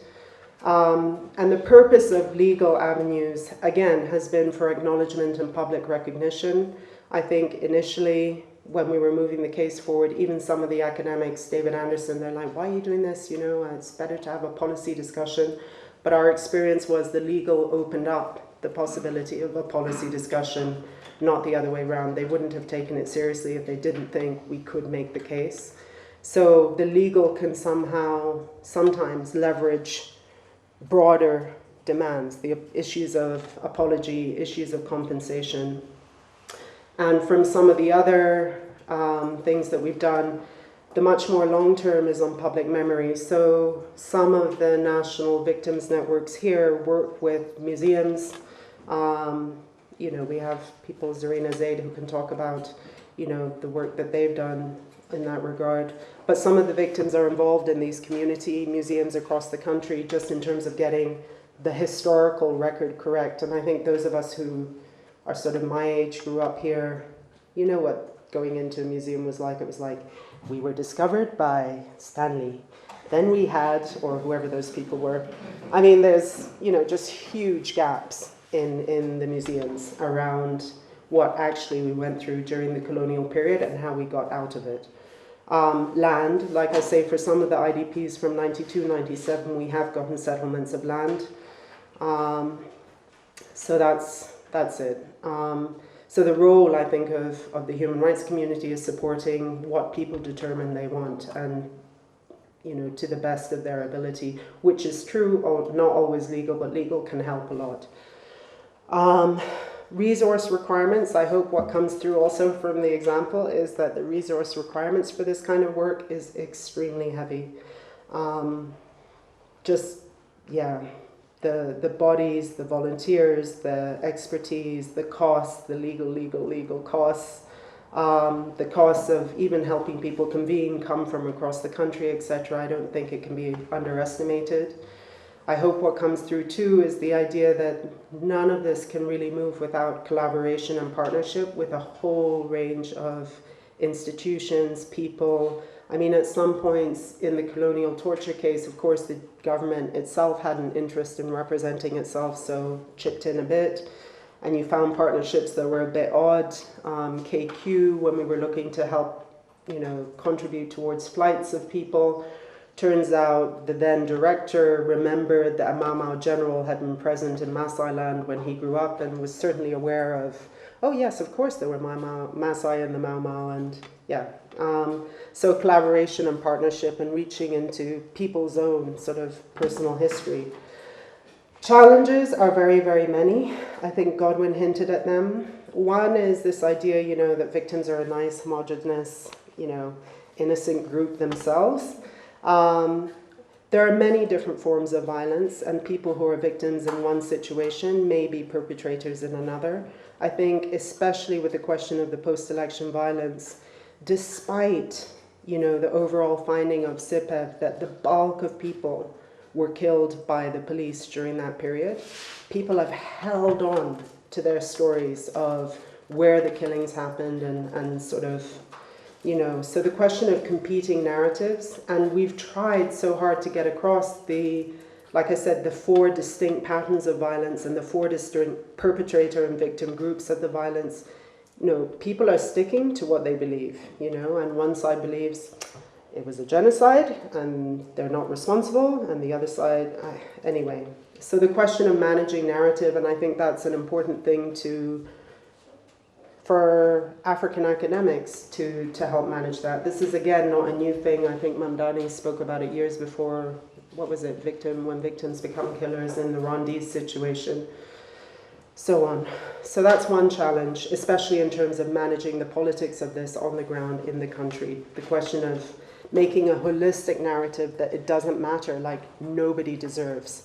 And the purpose of legal avenues, again, has been for acknowledgement and public recognition. I think initially, when we were moving the case forward, even some of the academics, David Anderson, they're like, why are you doing this? You know, it's better to have a policy discussion. But our experience was the legal opened up the possibility of a policy discussion, not the other way around. They wouldn't have taken it seriously if they didn't think we could make the case. So the legal can sometimes leverage broader demands, the issues of apology, issues of compensation. And from some of the other things that we've done, the much more long-term is on public memory. So some of the national victims networks here work with museums. You know, we have people, Zarina Zaid, who can talk about, you know, the work that they've done in that regard. But some of the victims are involved in these community museums across the country, just in terms of getting the historical record correct. And I think those of us who are sort of my age, grew up here, you know what going into a museum was like. It was like, we were discovered by Stanley. Then we had, or whoever those people were. I mean, there's, you know, just huge gaps in the museums around what actually we went through during the colonial period and how we got out of it. Land, like I say, for some of the IDPs from 92, 97, we have gotten settlements of land. So that's it. So the role, I think, of the human rights community is supporting what people determine they want, and, you know, to the best of their ability, which is true, or not always legal, but legal can help a lot. Resource requirements, I hope what comes through also from the example is that the resource requirements for this kind of work is extremely heavy. The bodies, the volunteers, the expertise, the costs, the legal costs, the costs of even helping people convene, come from across the country, etc. I don't think it can be underestimated. I hope what comes through too is the idea that none of this can really move without collaboration and partnership with a whole range of institutions, people. I mean, at some points in the colonial torture case, of course, the government itself had an interest in representing itself, so chipped in a bit. And you found partnerships that were a bit odd. KQ, when we were looking to help, you know, contribute towards flights of people, turns out the then director remembered that a Mau Mau general had been present in Maasai land when he grew up and was certainly aware of, oh yes, of course there were Maasai and the Mau Mau, and yeah. So collaboration and partnership and reaching into people's own sort of personal history. Challenges are very, very many. I think Godwin hinted at them. One is this idea, you know, that victims are a nice, homogeneous, you know, innocent group themselves. There are many different forms of violence, and people who are victims in one situation may be perpetrators in another. I think especially with the question of the post-election violence, despite, you know, the overall finding of CIPEF that the bulk of people were killed by the police during that period, people have held on to their stories of where the killings happened and sort of, you know, so the question of competing narratives, and we've tried so hard to get across the, like I said, the four distinct patterns of violence and the four distinct perpetrator and victim groups of the violence. You know, people are sticking to what they believe, you know, and one side believes it was a genocide and they're not responsible, and the other side, anyway. So the question of managing narrative, and I think that's an important thing for African academics to help manage that. This is, again, not a new thing. I think Mamdani spoke about it years before, what was it, when victims become killers in the Rwandese situation, so on. So that's one challenge, especially in terms of managing the politics of this on the ground in the country. The question of making a holistic narrative that it doesn't matter, like nobody deserves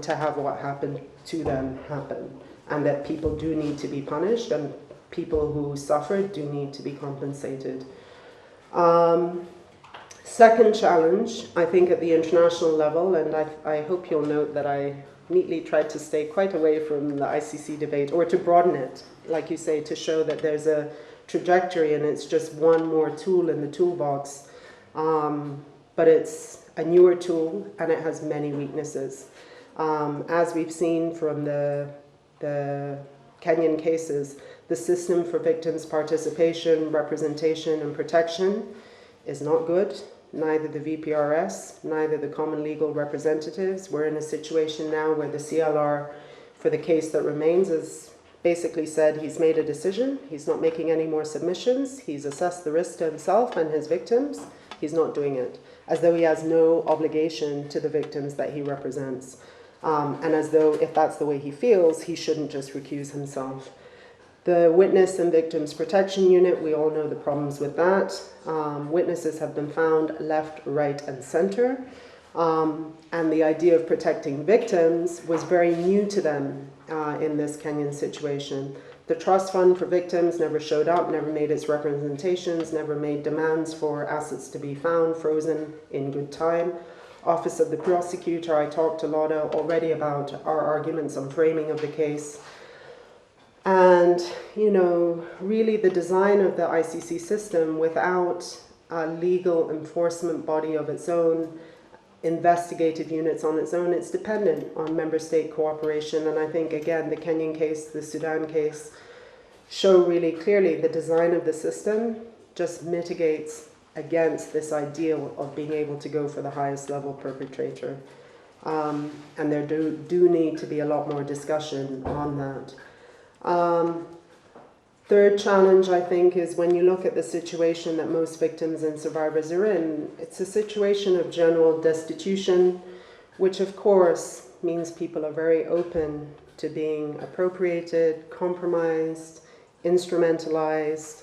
to have what happened to them happen, and that people do need to be punished, and people who suffered do need to be compensated. Second challenge, I think at the international level, and I hope you'll note that I neatly tried to stay quite away from the ICC debate, or to broaden it, like you say, to show that there's a trajectory and it's just one more tool in the toolbox. But it's a newer tool and it has many weaknesses. As we've seen from the Kenyan cases, the system for victims' participation, representation, and protection is not good. Neither the VPRS, neither the common legal representatives. We're in a situation now where the CLR, for the case that remains, has basically said he's made a decision. He's not making any more submissions. He's assessed the risk to himself and his victims. He's not doing it, as though he has no obligation to the victims that he represents. And as though if that's the way he feels, he shouldn't just recuse himself. The Witness and Victims Protection Unit, we all know the problems with that. Witnesses have been found left, right, and center. And the idea of protecting victims was very new to them in this Kenyan situation. The Trust Fund for Victims never showed up, never made its representations, never made demands for assets to be found, frozen in good time. Office of the Prosecutor, I talked to Lauda already about our arguments on framing of the case. And, you know, really the design of the ICC system without a legal enforcement body of its own, investigative units on its own, it's dependent on member state cooperation. And I think, again, the Kenyan case, the Sudan case, show really clearly the design of the system just mitigates against this ideal of being able to go for the highest level perpetrator. And there do need to be a lot more discussion on that. Third challenge, I think, is when you look at the situation that most victims and survivors are in, it's a situation of general destitution, which of course means people are very open to being appropriated, compromised, instrumentalized,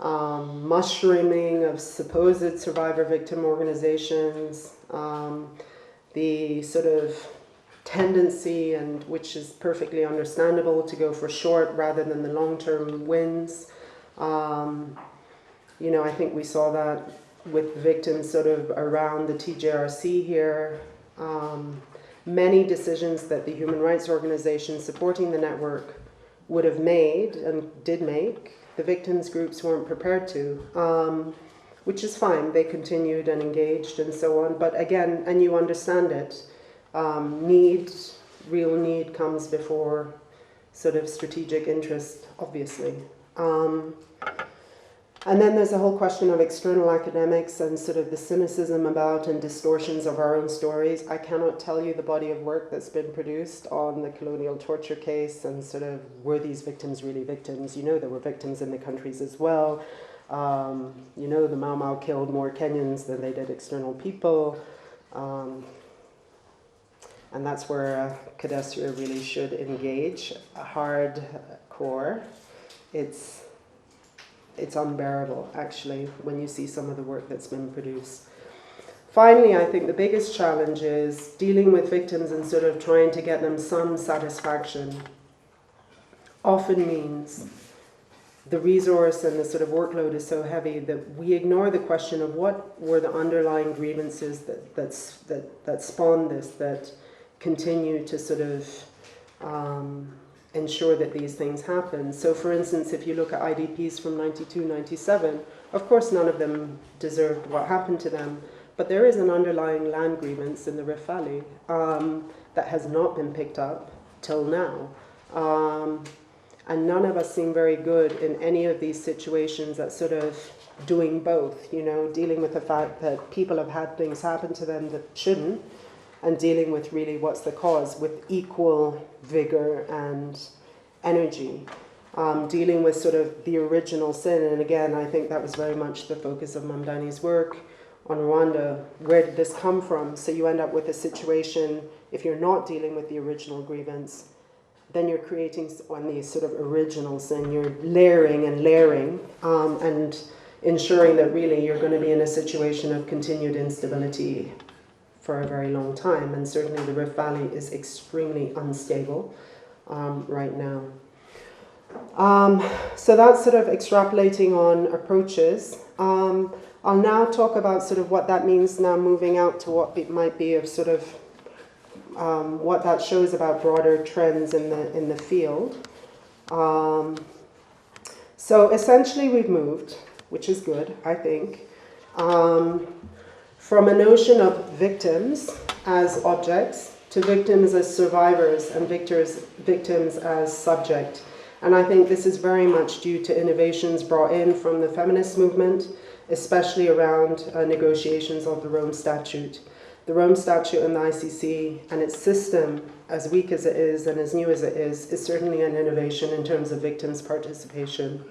mushrooming of supposed survivor-victim organizations, the sort of tendency, and which is perfectly understandable, to go for short rather than the long-term wins. You know, I think we saw that with victims sort of around the TJRC here. Many decisions that the human rights organizations supporting the network would have made and did make, the victims groups weren't prepared to, which is fine. They continued and engaged and so on. But again, and you understand it, real need comes before sort of strategic interest, obviously. And then there's a whole question of external academics and sort of the cynicism about and distortions of our own stories. I cannot tell you the body of work that's been produced on the colonial torture case and sort of, were these victims really victims? You know, there were victims in the countries as well. You know, the Mau Mau killed more Kenyans than they did external people. And that's where CODESRIA really should engage a hardcore. It's unbearable, actually, when you see some of the work that's been produced. Finally, I think the biggest challenge is dealing with victims and sort of trying to get them some satisfaction often means the resource and the sort of workload is so heavy that we ignore the question of what were the underlying grievances that spawned this, that continue to sort of ensure that these things happen. So for instance, if you look at IDPs from 92, 97, of course none of them deserved what happened to them, but there is an underlying land grievance in the Rift Valley that has not been picked up till now. And none of us seem very good in any of these situations at sort of doing both, you know, dealing with the fact that people have had things happen to them that shouldn't, and dealing with really what's the cause with equal vigor and energy. Dealing with sort of the original sin, and again, I think that was very much the focus of Mamdani's work on Rwanda. Where did this come from? So you end up with a situation, if you're not dealing with the original grievance, then you're creating on the sort of original sin, you're layering and layering, and ensuring that really you're going to be in a situation of continued instability for a very long time. And certainly the Rift Valley is extremely unstable right now. So that's sort of extrapolating on approaches. I'll now talk about sort of what that means now moving out to what it might be of sort of what that shows about broader trends in the field. So essentially we've moved, which is good, I think, from a notion of victims as objects to victims as survivors and victims as subject. And I think this is very much due to innovations brought in from the feminist movement, especially around negotiations of the Rome Statute. The Rome Statute and the ICC and its system, as weak as it is and as new as it is certainly an innovation in terms of victims' participation.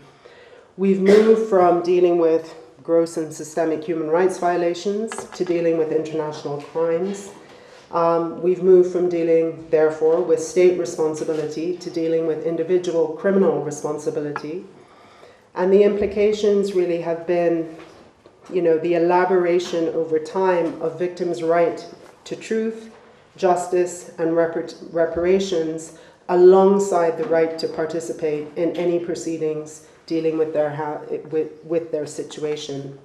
We've moved from dealing with gross and systemic human rights violations to dealing with international crimes. We've moved from dealing, therefore, with state responsibility to dealing with individual criminal responsibility. And the implications really have been, you know, the elaboration over time of victims' right to truth, justice, and reparations alongside the right to participate in any proceedings dealing with their situation.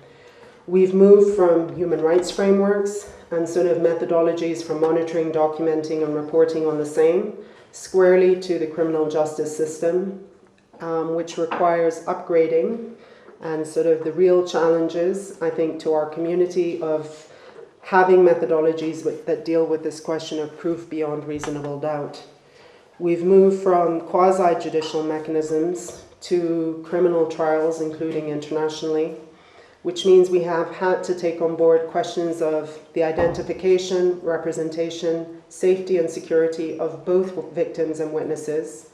We've moved from human rights frameworks and sort of methodologies for monitoring, documenting, and reporting on the same, squarely to the criminal justice system, which requires upgrading and sort of the real challenges, I think, to our community of having methodologies that deal with this question of proof beyond reasonable doubt. We've moved from quasi-judicial mechanisms to criminal trials, including internationally, which means we have had to take on board questions of the identification, representation, safety and security of both victims and witnesses.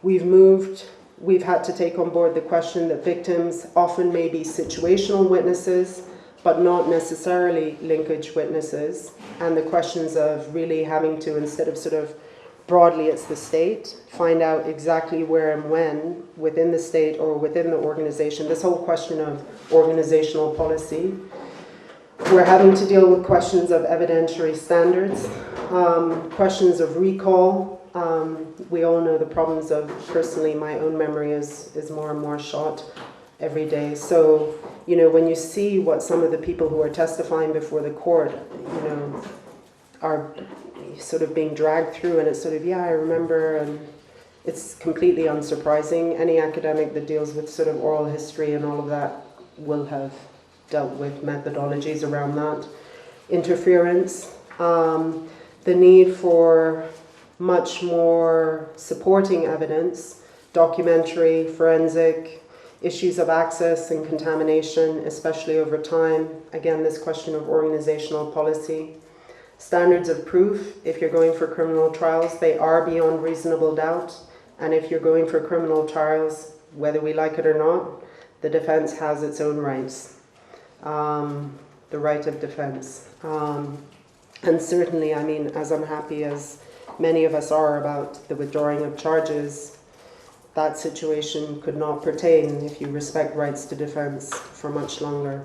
We've had to take on board the question that victims often may be situational witnesses, but not necessarily linkage witnesses, and the questions of really having to, instead of sort of broadly it's the state, find out exactly where and when within the state or within the organization, this whole question of organizational policy. We're having to deal with questions of evidentiary standards, questions of recall. We all know the problems of, personally, my own memory is more and more shot every day. So, you know, when you see what some of the people who are testifying before the court, you know, are sort of being dragged through, and it's sort of, yeah, I remember, and it's completely unsurprising. Any academic that deals with sort of oral history and all of that will have dealt with methodologies around that. Interference, the need for much more supporting evidence, documentary, forensic, issues of access and contamination, especially over time. Again, this question of organizational policy. Standards of proof, if you're going for criminal trials, they are beyond reasonable doubt. And if you're going for criminal trials, whether we like it or not, the defense has its own rights. The right of defense. And certainly, I mean, as unhappy as many of us are about the withdrawing of charges, that situation could not pertain if you respect rights to defense for much longer.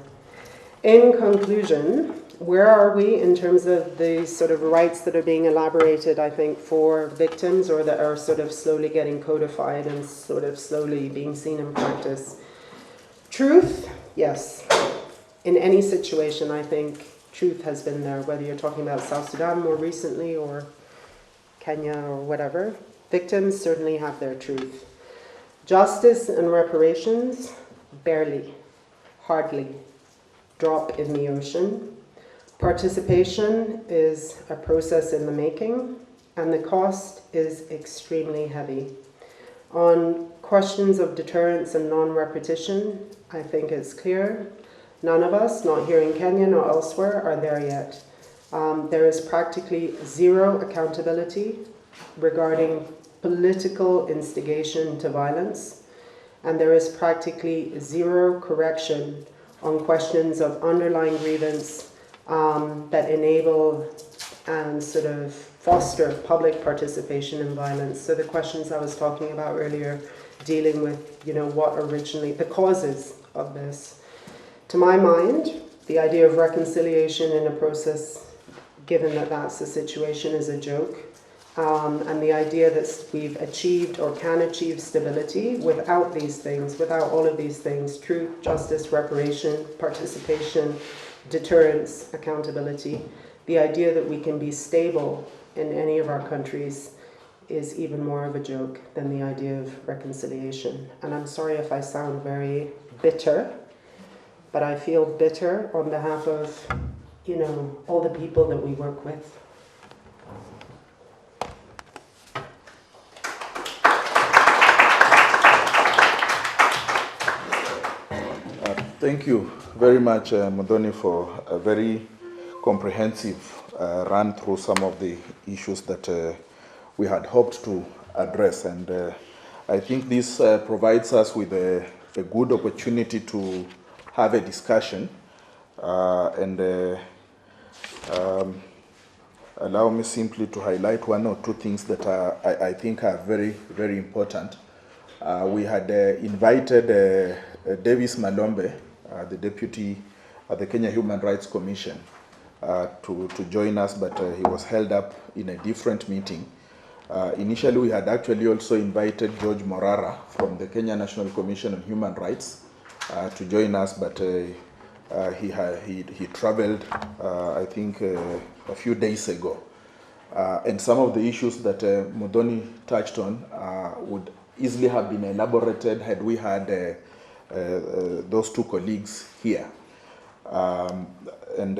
In conclusion, where are we in terms of the sort of rights that are being elaborated, I think, for victims, or that are sort of slowly getting codified and sort of slowly being seen in practice? Truth, yes. In any situation, I think truth has been there, whether you're talking about South Sudan more recently or Kenya or whatever. Victims certainly have their truth. Justice and reparations, barely, hardly, drop in the ocean. Participation is a process in the making, and the cost is extremely heavy. On questions of deterrence and non-repetition, I think it's clear. None of us, not here in Kenya nor elsewhere, are there yet. There is practically zero accountability regarding political instigation to violence, and there is practically zero correction on questions of underlying grievance that enable and sort of foster public participation in violence. So the questions I was talking about earlier, dealing with, what originally, the causes of this. To my mind, the idea of reconciliation in a process, given that that's the situation, is a joke. And the idea that we've achieved or can achieve stability without these things, without all of these things, truth, justice, reparation, participation, deterrence, accountability, the idea that we can be stable in any of our countries is even more of a joke than the idea of reconciliation. And I'm sorry if I sound very bitter, but I feel bitter on behalf of, all the people that we work with. Thank you very much, Muthoni, for a very comprehensive run through some of the issues that we had hoped to address. And I think this provides us with a good opportunity to have a discussion and allow me simply to highlight one or two things that I think are very, very important. We had invited Davis Malombe, the deputy at the Kenya Human Rights Commission, to join us, but he was held up in a different meeting. Initially, we had actually also invited George Morara from the Kenya National Commission on Human Rights to join us, but he traveled, I think, a few days ago. And some of the issues that Muthoni touched on would easily have been elaborated had we had those two colleagues here. And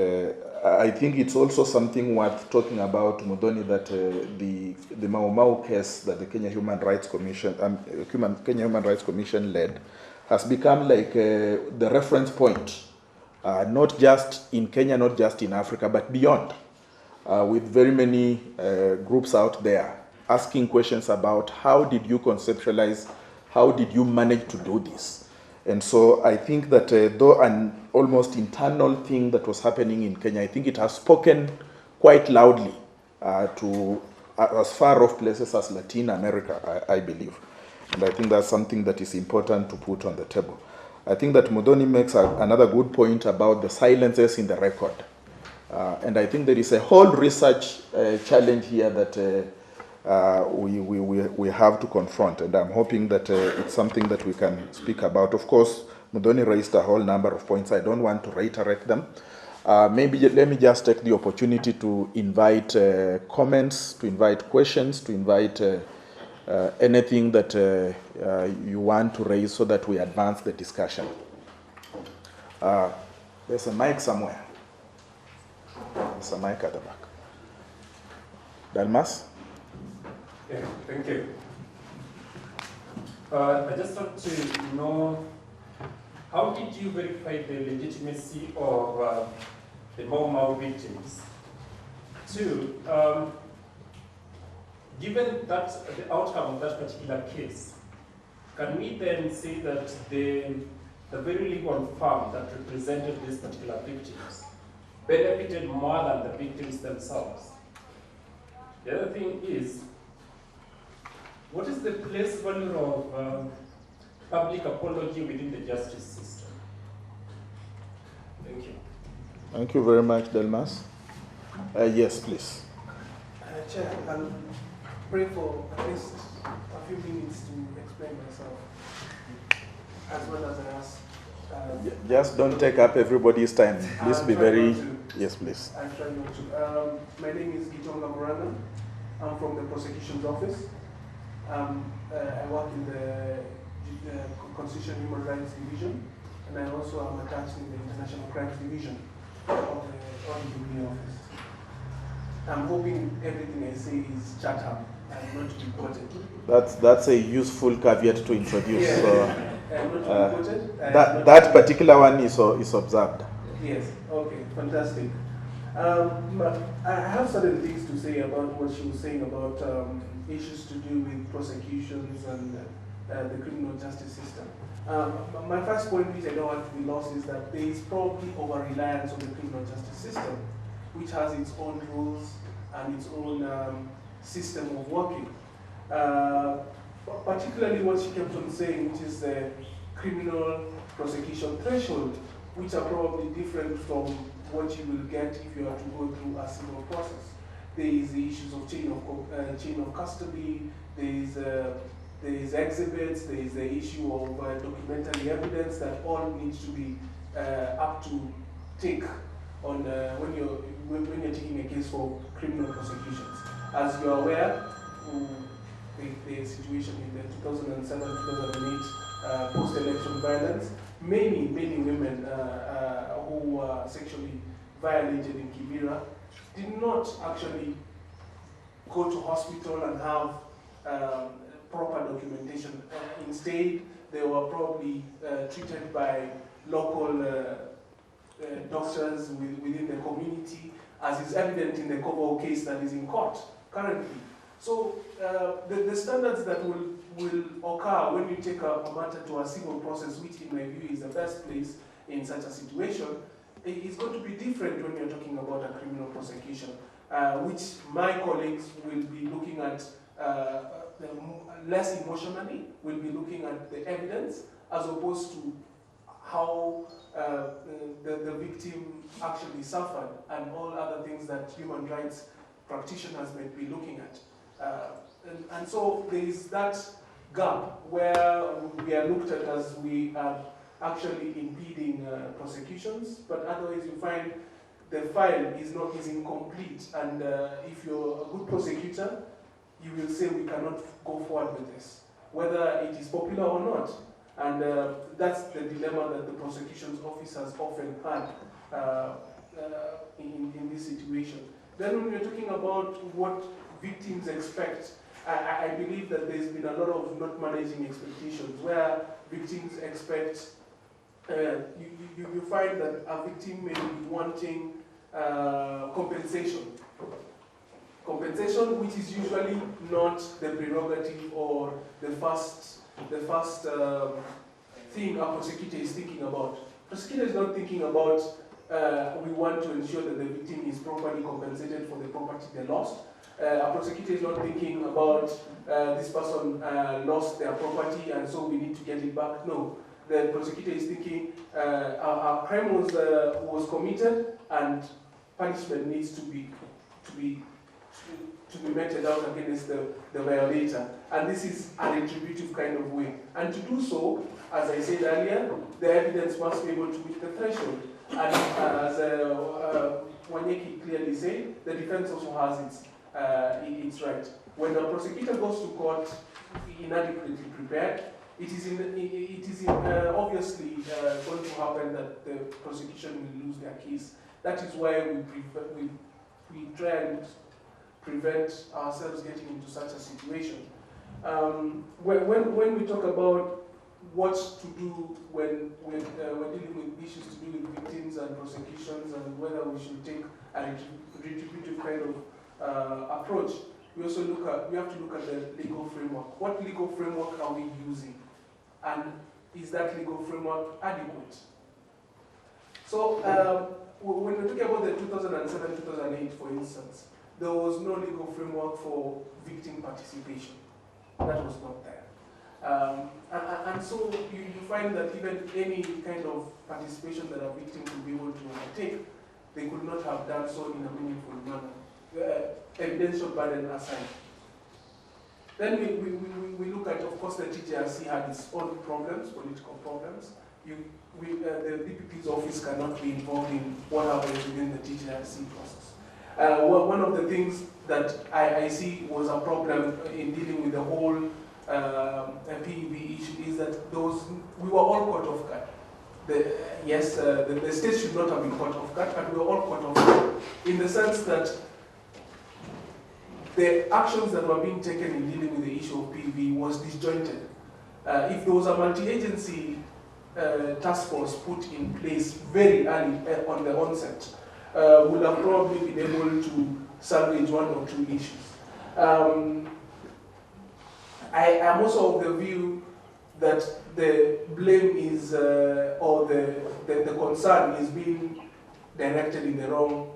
I think it's also something worth talking about, Muthoni, that the Mau Mau case that the Kenya Human Rights Commission, Kenya Human Rights Commission led, has become like the reference point, not just in Kenya, not just in Africa, but beyond, with very many groups out there asking questions about how did you conceptualize, how did you manage to do this? And so I think that though an almost internal thing that was happening in Kenya, I think it has spoken quite loudly to as far off places as Latin America, I believe. And I think that's something that is important to put on the table. I think that Muthoni makes another good point about the silences in the record. And I think there is a whole research challenge here that we have to confront, and I'm hoping that it's something that we can speak about. Of course, Muthoni raised a whole number of points. I don't want to reiterate them. Maybe let me just take the opportunity to invite comments, to invite questions, to invite anything that you want to raise so that we advance the discussion. There's a mic somewhere. There's a mic at the back. Dalmas? Yeah, thank you. I just want to know, how did you verify the legitimacy of the Mau Mau victims? Two, given that the outcome of that particular case, can we then say that the very legal firm that represented these particular victims benefited more than the victims themselves? The other thing is, what is the place value of public apology within the justice system? Thank you. Thank you very much, Delmas. Yes, please. Chair, I'll pray for at least a few minutes to explain myself, as well as I ask. Just don't take up everybody's time. Please be very... Yes, please. I'll try not to. My name is Gitonga Morana. I'm from the prosecution's office. I work in the Constitution Human Rights Division, and I also am attached in the International Crimes Division of the Audit Office. I'm hoping everything I say is chat up and not to be quoted. That's a useful caveat to introduce. Yeah. So, Not to be quoted. that particular one is observed. Yes, okay, fantastic. But I have certain things to say about what she was saying about issues to do with prosecutions and the criminal justice system. My first point, which I don't want to be lost, is that there is probably over-reliance on the criminal justice system, which has its own rules and its own system of working. Particularly what she kept on saying, which is the criminal prosecution threshold, which are probably different from what you will get if you are to go through a civil process. There is the issues of chain of custody, there is exhibits, there is the issue of documentary evidence that all needs to be up to take on when you're taking a case for criminal prosecutions. As you are aware, the situation in the 2007-2008 post-election violence, many women who were sexually violated in Kibera did not actually go to hospital and have proper documentation. Instead, they were probably treated by local doctors within the community, as is evident in the Kobo case that is in court currently. So the standards that will occur when you take a matter to a civil process, which in my view is the best place in such a situation, is going to be different when you're talking about a criminal prosecution, which my colleagues will be looking at less emotionally, will be looking at the evidence as opposed to how the victim actually suffered and all other things that human rights practitioners might be looking at. And so there is that gap where we are looked at as we are actually impeding prosecutions, but otherwise you find the file is incomplete, and if you're a good prosecutor, you will say we cannot go forward with this, whether it is popular or not. And that's the dilemma that the prosecution's officers often had in this situation. Then when we're talking about what victims expect, I believe that there's been a lot of not managing expectations, where victims expect, you find that a victim may be wanting compensation. Compensation, which is usually not the prerogative or the first thing a prosecutor is thinking about. Prosecutor is not thinking about we want to ensure that the victim is properly compensated for the property they lost. A prosecutor is not thinking about this person lost their property and so we need to get it back. No, the prosecutor is thinking a crime was committed and punishment needs to be meted out against the violator. And this is a retributive kind of way. And to do so, as I said earlier, the evidence must be able to meet the threshold. And as Wanyeki clearly said, the defense also has its right. When a prosecutor goes to court inadequately prepared, it is obviously going to happen that the prosecution will lose their case. That is why we try and prevent ourselves getting into such a situation. When we talk about what to do when we're dealing with issues to do with victims and prosecutions and whether we should take a retributive kind of approach, we have to look at the legal framework. What legal framework are we using? And is that legal framework adequate? So when we're talking about the 2007-2008, for instance, there was no legal framework for victim participation. That was not there. And so you find that even any kind of participation that a victim could be able to undertake, they could not have done so in a meaningful manner, evidential burden aside. Then we look at, of course, the TJRC had its own problems, political problems. The DPP's office cannot be involved in what happens within the TJRC process. One of the things that I see was a problem in dealing with the whole PEB issue is that we were all caught off guard. The state should not have been caught off guard, but we were all caught off guard in the sense that the actions that were being taken in dealing with the issue of PV was disjointed. If there was a multi-agency task force put in place very early on the onset, would have probably been able to salvage one or two issues. I am also of the view that the blame is, or the concern is being directed in the wrong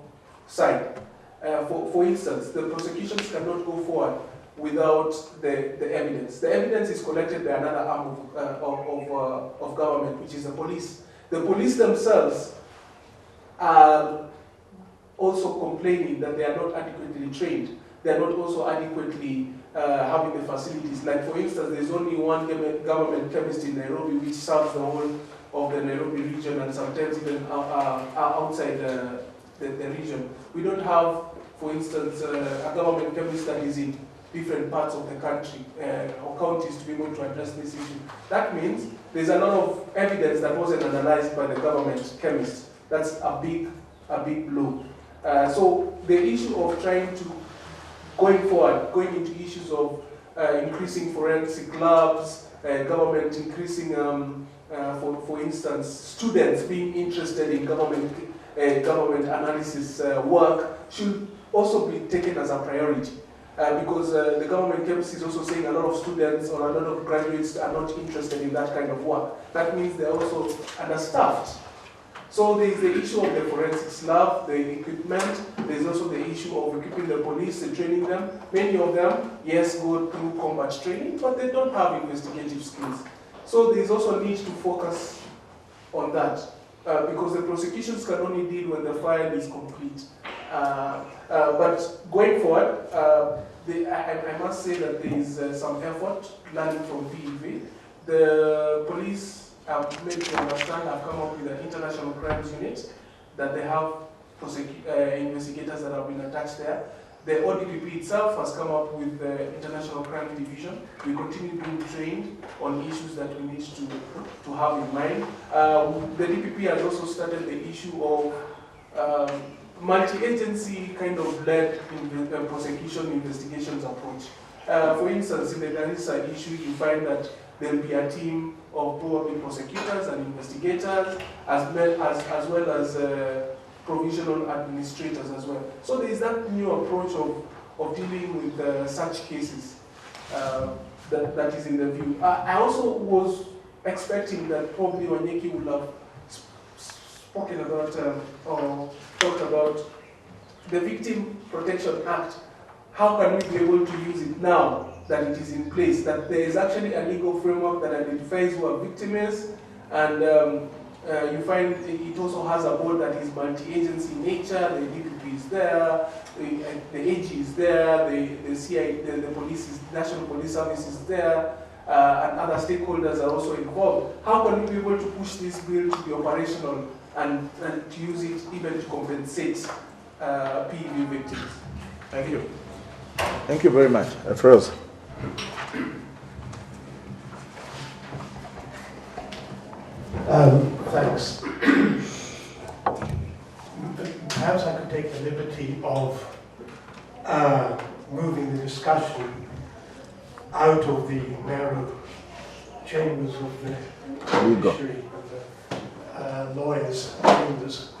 side. For instance, the prosecutions cannot go forward without the evidence. The evidence is collected by another arm of government, which is the police. The police themselves are also complaining that they are not adequately trained. They are not also adequately having the facilities. Like, for instance, there's only one government chemist in Nairobi which serves the whole of the Nairobi region and sometimes even outside the region. We don't have, for instance, a government chemist that is in different parts of the country or counties to be able to address this issue. That means there's a lot of evidence that wasn't analyzed by the government chemist. That's a big blow. So the issue of trying to, going into issues of increasing forensic labs, government increasing, for instance, students being interested in government analysis work should also be taken as a priority. Because the government chemist is also saying a lot of students or a lot of graduates are not interested in that kind of work. That means they're also understaffed. So there's the issue of the forensics lab, the equipment. There's also the issue of equipping the police and training them. Many of them, yes, go through combat training, but they don't have investigative skills. So there's also a need to focus on that. Because the prosecutions can only deal when the file is complete. But going forward, I must say that there is some effort learning from PEV. The police have made to understand, have come up with an international crimes unit, that they have investigators that have been attached there. The ODPP itself has come up with the International Crime Division. We continue being trained on issues that we need to have in mind. The DPP has also started the issue of multi-agency kind of led prosecution investigations approach. For instance, in the Garissa issue, you find that there will be a team of probably prosecutors and investigators, as well as provisional administrators as well. So there is that new approach of dealing with such cases that is in the view. I also was expecting that probably Wanyeki would have spoken about or talked about the Victim Protection Act. How can we be able to use it now that it is in place, that there is actually a legal framework that identifies who a victim is, and you find it also has a board that is multi-agency in nature. The DPP is there, the AG is there, the CI, the police is, National Police Service is there, and other stakeholders are also involved. How can we be able to push this bill to be operational and to use it even to compensate PEV victims? Thank you. Thank you very much. Afroz. Thanks. Perhaps I could take the liberty of moving the discussion out of the narrow chambers of the judiciary and the lawyers' chambers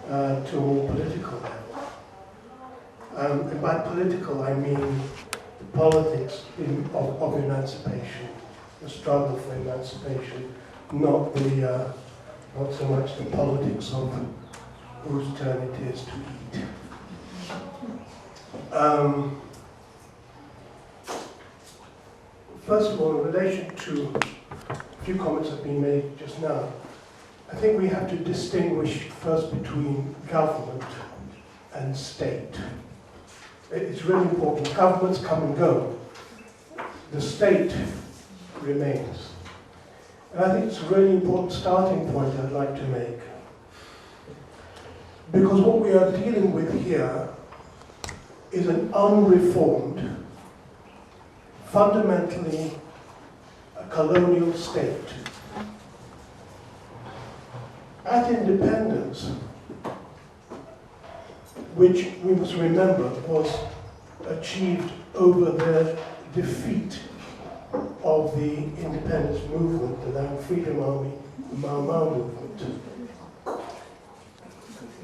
to a more political level. And by political, I mean the politics of emancipation, the struggle for emancipation, not so much the politics of whose turn it is to eat. First of all, in relation to a few comments that have been made just now, I think we have to distinguish first between government and state. It's really important. Governments come and go. The state remains. And I think it's a really important starting point I'd like to make. Because what we are dealing with here is an unreformed, fundamentally a colonial state. At independence, which we must remember was achieved over the defeat of the independence movement, the now Freedom Army, the Mau Mau movement.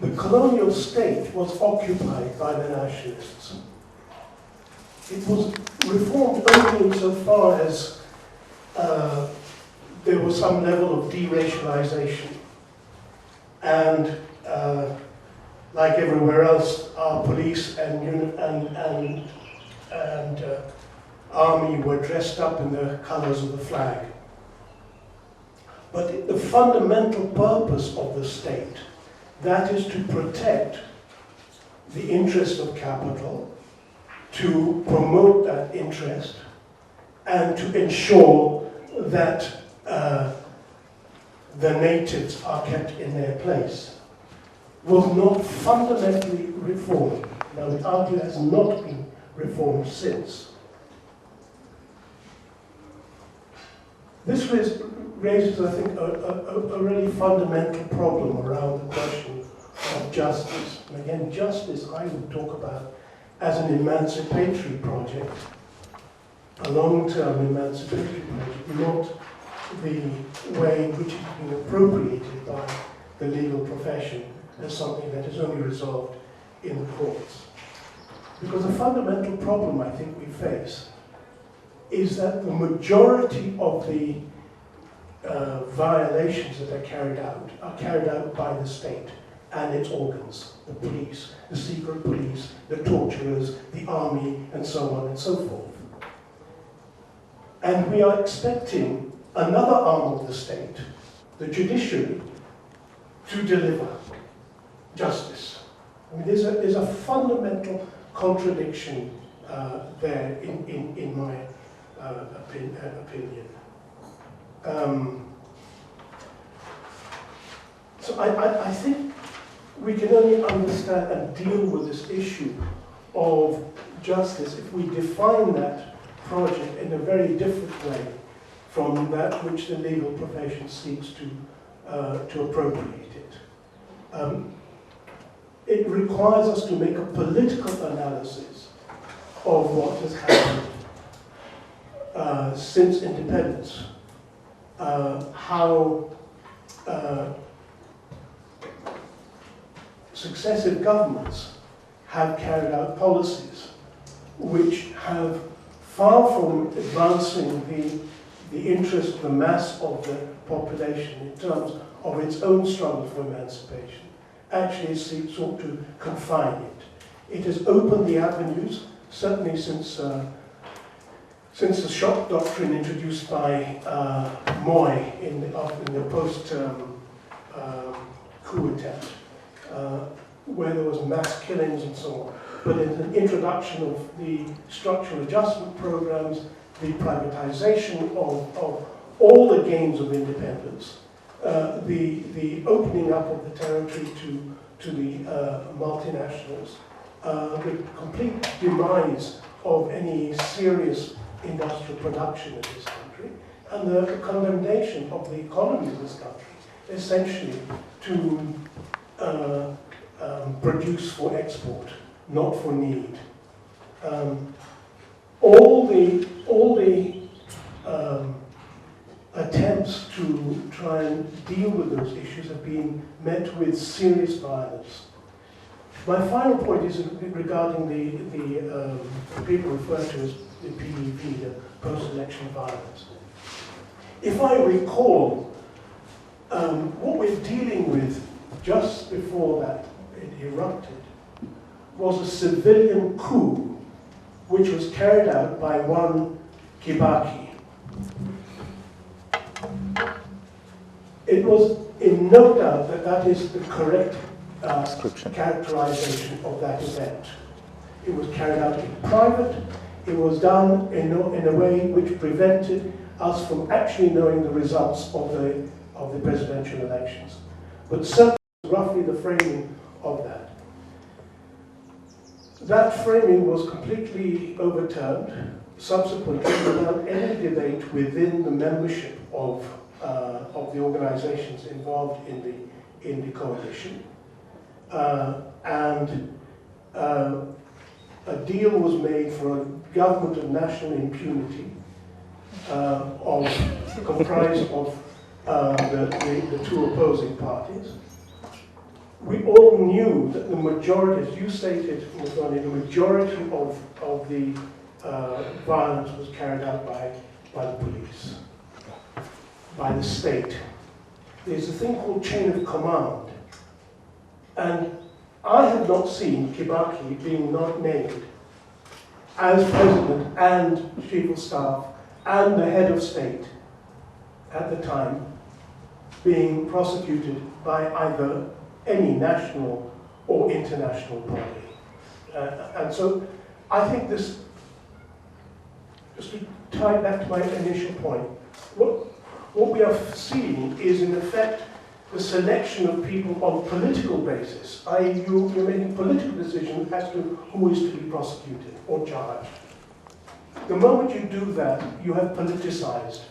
The colonial state was occupied by the nationalists. It was reformed only insofar as there was some level of deracialization. And like everywhere else, our police and army were dressed up in the colors of the flag. But the fundamental purpose of the state, that is to protect the interest of capital, to promote that interest, and to ensure that the natives are kept in their place, was not fundamentally reformed. Now, we argue it has not been reformed since. This raises, I think, a really fundamental problem around the question of justice. And again, justice I would talk about as an emancipatory project, a long-term emancipatory project, not the way in which it's been appropriated by the legal profession as something that is only resolved in the courts. Because the fundamental problem I think we face is that the majority of the violations that are carried out by the state and its organs, the police, the secret police, the torturers, the army, and so on and so forth. And we are expecting another arm of the state, the judiciary, to deliver justice. I mean, there's a fundamental contradiction there in my opinion. So I think we can only understand and deal with this issue of justice if we define that project in a very different way from that which the legal profession seeks to appropriate it. It requires us to make a political analysis of what has happened since independence, how successive governments have carried out policies which have, far from advancing the interest of the mass of the population in terms of its own struggle for emancipation, actually sought to confine it. It has opened the avenues, certainly since the shock doctrine introduced by Moy in the post-coup attempt, where there was mass killings and so on. But in the introduction of the structural adjustment programs, the privatization of all the gains of independence, the opening up of the territory to the multinationals, the complete demise of any serious industrial production in this country, and the condemnation of the economy of this country, essentially to produce for export, not for need. All the attempts to try and deal with those issues have been met with serious violence. My final point is regarding the people referred to as the PEV, the post-election violence. If I recall, what we're dealing with just before that it erupted was a civilian coup which was carried out by one Kibaki. It was in no doubt that that is the correct characterization of that event. It was carried out in private. It was done in a way which prevented us from actually knowing the results of the presidential elections. But certainly roughly the framing of that. That framing was completely overturned subsequently without any debate within the membership of the organizations involved in the coalition. a deal was made for a government of national impunity comprised of the two opposing parties. We all knew that the majority, as you stated, Muthoni, the majority of the violence was carried out by the police, by the state. There's a thing called chain of command. And I have not seen Kibaki being not named as president and chief of staff and the head of state at the time being prosecuted by either any national or international body. And so I think this, just to tie back to my initial point, what we are seeing is in effect the selection of people on political basis, i.e. you're making political decisions as to who is to be prosecuted or charged. The moment you do that, you have politicized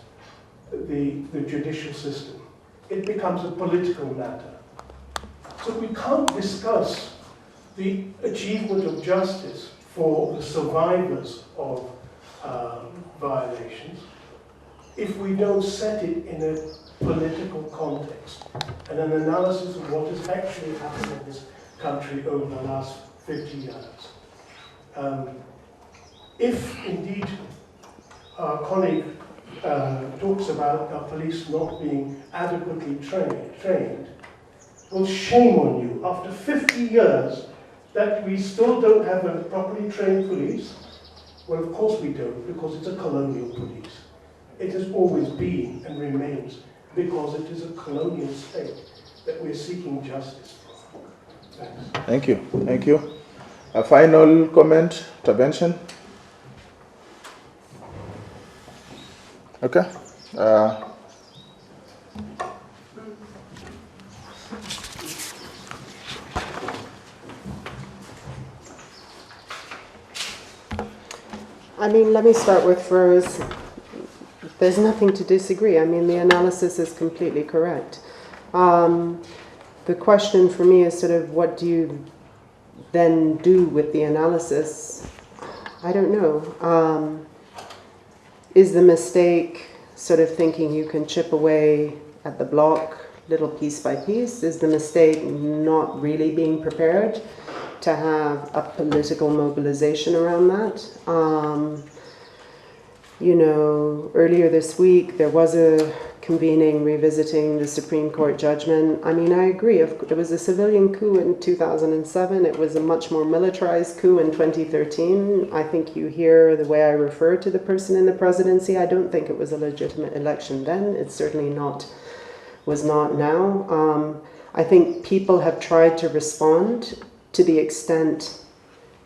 the judicial system. It becomes a political matter. So we can't discuss the achievement of justice for the survivors of violations if we don't set it in a political context and an analysis of what has actually happened in this country over the last 50 years. If indeed our colleague talks about our police not being adequately trained, well, shame on you. After 50 years that we still don't have a properly trained police, well, of course we don't, because it's a colonial police. It has always been and remains because it is a colonial state that we're seeking justice for. Thanks. Thank you. Thank you. A final comment, intervention? Okay. I mean, let me start with first. There's nothing to disagree. I mean, the analysis is completely correct. The question for me is sort of what do you then do with the analysis? I don't know. Is the mistake sort of thinking you can chip away at the block little piece by piece? Is the mistake not really being prepared to have a political mobilization around that? You know, earlier this week there was a convening revisiting the Supreme Court judgment. I mean, I agree. It was a civilian coup in 2007. It was a much more militarized coup in 2013. I think you hear the way I refer to the person in the presidency. I don't think it was a legitimate election then. It certainly was not now. I think people have tried to respond to the extent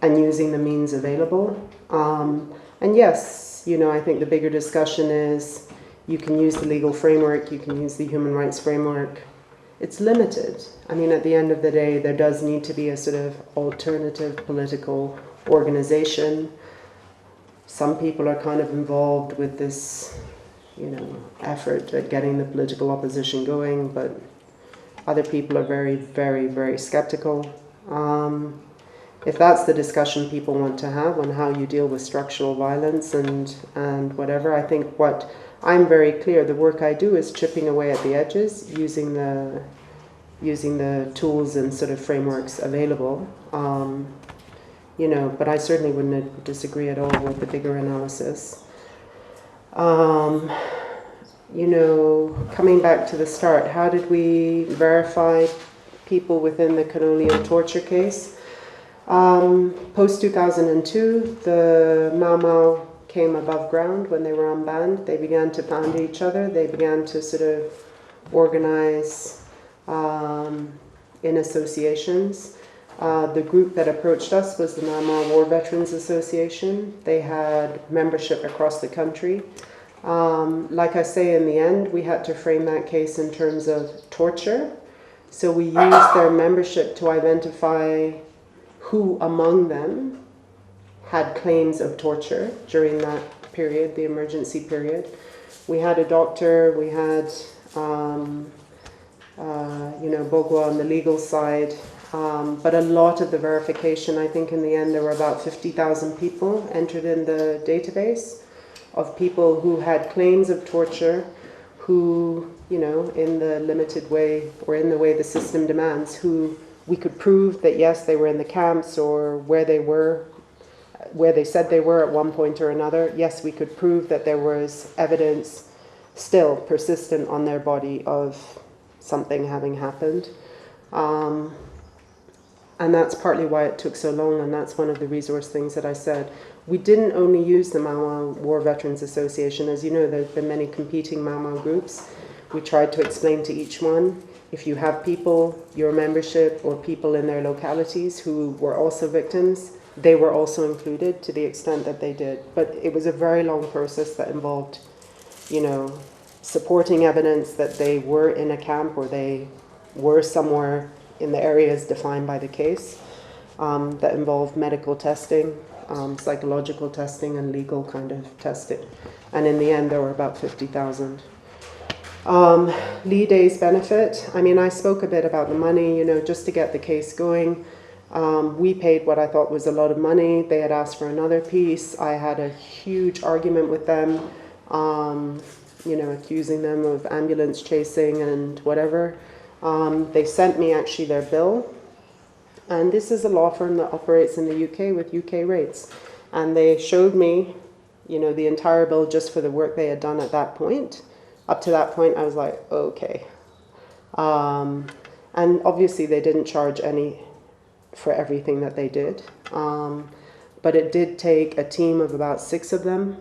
and using the means available. And yes, you know, I think the bigger discussion is you can use the legal framework, you can use the human rights framework. It's limited. I mean, at the end of the day, there does need to be a sort of alternative political organization. Some people are kind of involved with this, you know, effort at getting the political opposition going, but other people are very, very, very skeptical. If that's the discussion people want to have on how you deal with structural violence and whatever, I think what I'm very clear, the work I do is chipping away at the edges, using the tools and sort of frameworks available. You know, but I certainly wouldn't disagree at all with the bigger analysis. You know, coming back to the start, how did we verify people within the colonial torture case? Post-2002, the Mau Mau came above ground when they were unbanned. They began to pound each other. They began to sort of organize in associations. The group that approached us was the Mau Mau War Veterans Association. They had membership across the country. Like I say, in the end, we had to frame that case in terms of torture. So we used their membership to identify who among them had claims of torture during that period, the emergency period. We had a doctor, we had, you know, Bogwa on the legal side, But a lot of the verification, I think in the end there were about 50,000 people entered in the database of people who had claims of torture, who, you know, in the limited way or in the way the system demands, who we could prove that yes, they were in the camps or where they were, where they said they were at one point or another. Yes, we could prove that there was evidence still persistent on their body of something having happened. And that's partly why it took so long, and that's one of the resource things that I said. We didn't only use the Mau Mau War Veterans Association. As you know, there have been many competing Mau Mau groups. We tried to explain to each one, if you have people, your membership, or people in their localities who were also victims, they were also included to the extent that they did. But it was a very long process that involved, you know, supporting evidence that they were in a camp or they were somewhere in the areas defined by the case, that involved medical testing, psychological testing, and legal kind of testing. And in the end, there were about 50,000. Lee Day's benefit, I mean, I spoke a bit about the money, you know, just to get the case going. We paid what I thought was a lot of money. They had asked for another piece. I had a huge argument with them, you know, accusing them of ambulance chasing and whatever. They sent me actually their bill. And this is a law firm that operates in the UK with UK rates. And they showed me, you know, the entire bill just for the work they had done at that point. Up to that point, I was like, okay. And obviously they didn't charge any for everything that they did. But it did take a team of about 6 of them.